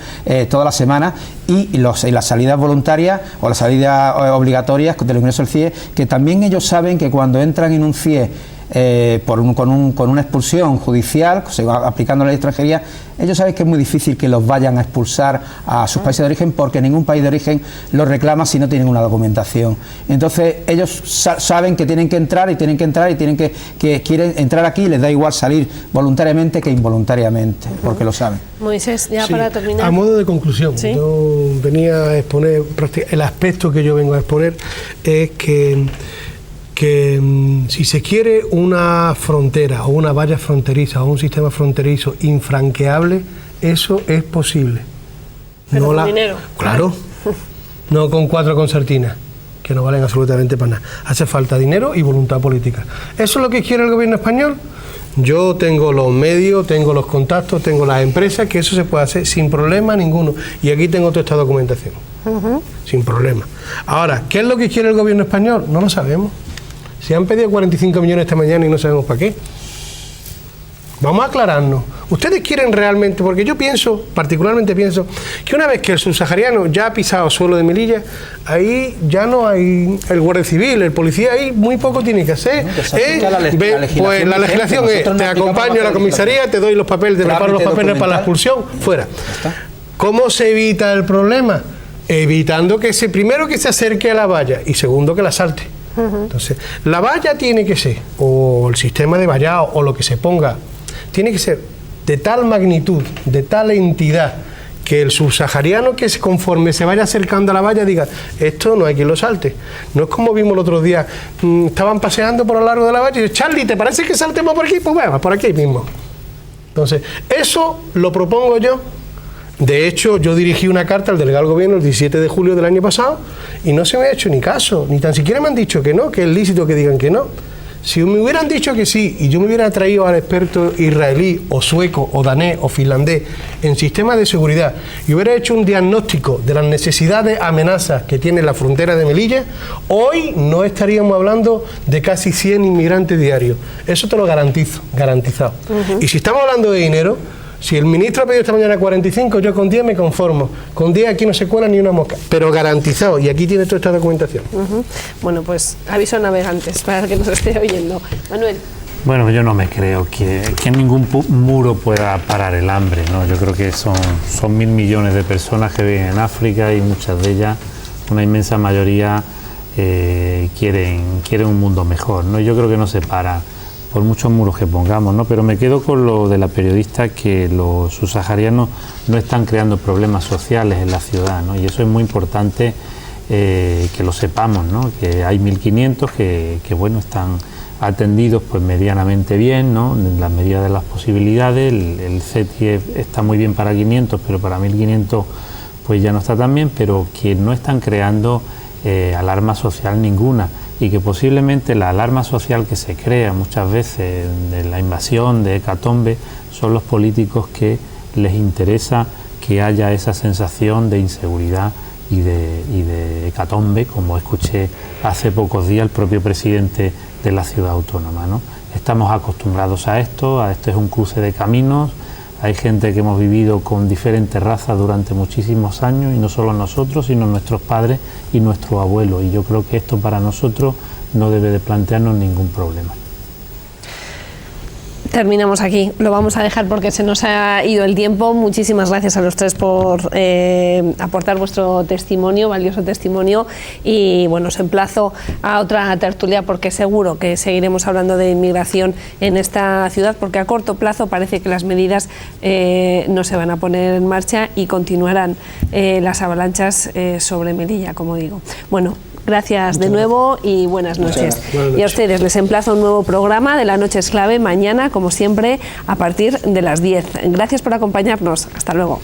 toda la semana, y las salidas voluntarias o las salidas obligatorias de los ingresos al CIES, que también ellos saben que cuando entran en un CIES con una expulsión judicial, se va aplicando la ley de extranjería, ellos saben que es muy difícil que los vayan a expulsar a sus países de origen, porque ningún país de origen los reclama si no tienen una documentación. Entonces ellos saben que tienen que entrar y tienen que quieren entrar aquí, y les da igual salir voluntariamente que involuntariamente, porque lo saben. Moisés, ya para terminar. A modo de conclusión, ¿sí? Yo venía a exponer, el aspecto que yo vengo a exponer es que si se quiere una frontera o una valla fronteriza o un sistema fronterizo infranqueable, eso es posible. Pero con dinero. Claro, no con 4 concertinas, que no valen absolutamente para nada. Hace falta dinero y voluntad política. ¿Eso es lo que quiere el gobierno español? Yo tengo los medios, tengo los contactos, tengo las empresas, que eso se puede hacer sin problema ninguno. Y aquí tengo toda esta documentación, sin problema. Ahora, ¿qué es lo que quiere el gobierno español? No lo sabemos. Se han pedido 45 millones esta mañana y no sabemos para qué. Vamos a aclararnos. Ustedes quieren realmente, porque yo particularmente pienso, que una vez que el subsahariano ya ha pisado suelo de Melilla, ahí ya no hay el guardia civil, el policía, ahí muy poco tiene que hacer. Pues la legislación es, te acompaño a la comisaría, te doy los papeles, te preparo los papeles para la expulsión, fuera. ¿Cómo se evita el problema? Evitando que primero que se acerque a la valla y segundo que la salte. Entonces, la valla tiene que ser, o el sistema de vallado, o lo que se ponga, tiene que ser de tal magnitud, de tal entidad, que el subsahariano que conforme se vaya acercando a la valla diga, esto no hay quien lo salte. No es como vimos el otro día, estaban paseando por lo largo de la valla y dice, Charlie, ¿te parece que saltemos por aquí? Pues bueno, por aquí mismo. Entonces, eso lo propongo yo. De hecho, yo dirigí una carta al delegado del gobierno el 17 de julio del año pasado y no se me ha hecho ni caso, ni tan siquiera me han dicho que no, que es lícito que digan que no. Si me hubieran dicho que sí y yo me hubiera traído al experto israelí o sueco o danés o finlandés en sistemas de seguridad y hubiera hecho un diagnóstico de las necesidades, amenazas que tiene la frontera de Melilla, hoy no estaríamos hablando de casi 100 inmigrantes diarios. Eso te lo garantizo, garantizado. Y si estamos hablando de dinero, si el ministro ha pedido esta mañana 45, yo con 10 me conformo. Con 10 aquí no se cuela ni una mosca, pero garantizado. Y aquí tiene toda esta documentación. Bueno, pues aviso a navegantes para el que nos esté oyendo. Manuel. Bueno, yo no me creo que ningún muro pueda parar el hambre, ¿no? Yo creo que son 1.000 millones de personas que viven en África y muchas de ellas, una inmensa mayoría, quieren un mundo mejor, ¿no? Yo creo que no se para por muchos muros que pongamos, ¿no? Pero me quedo con lo de la periodista, que los subsaharianos no están creando problemas sociales en la ciudad, ¿no? Y eso es muy importante que lo sepamos, ¿no? Que hay 1.500 que bueno, están atendidos pues medianamente bien, ¿no? En la medida de las posibilidades. El CETI está muy bien para 500, pero para 1.500 pues ya no está tan bien, pero que no están creando alarma social ninguna, y que posiblemente la alarma social que se crea muchas veces de la invasión, de hecatombe, son los políticos que les interesa que haya esa sensación de inseguridad y de hecatombe, como escuché hace pocos días el propio presidente de la ciudad autónoma, ¿no? Estamos acostumbrados a esto es un cruce de caminos. Hay gente que hemos vivido con diferentes razas durante muchísimos años, y no solo nosotros, sino nuestros padres y nuestros abuelos, y yo creo que esto para nosotros no debe de plantearnos ningún problema. Terminamos aquí, lo vamos a dejar porque se nos ha ido el tiempo. Muchísimas gracias a los tres por aportar vuestro testimonio, valioso testimonio, y bueno, os emplazo a otra tertulia porque seguro que seguiremos hablando de inmigración en esta ciudad, porque a corto plazo parece que las medidas no se van a poner en marcha y continuarán las avalanchas sobre Melilla, como digo. Bueno, Gracias de nuevo y buenas noches. Buenas noches. Y a ustedes les emplazo a un nuevo programa de La Noche es Clave mañana, como siempre, a partir de las 10. Gracias por acompañarnos. Hasta luego.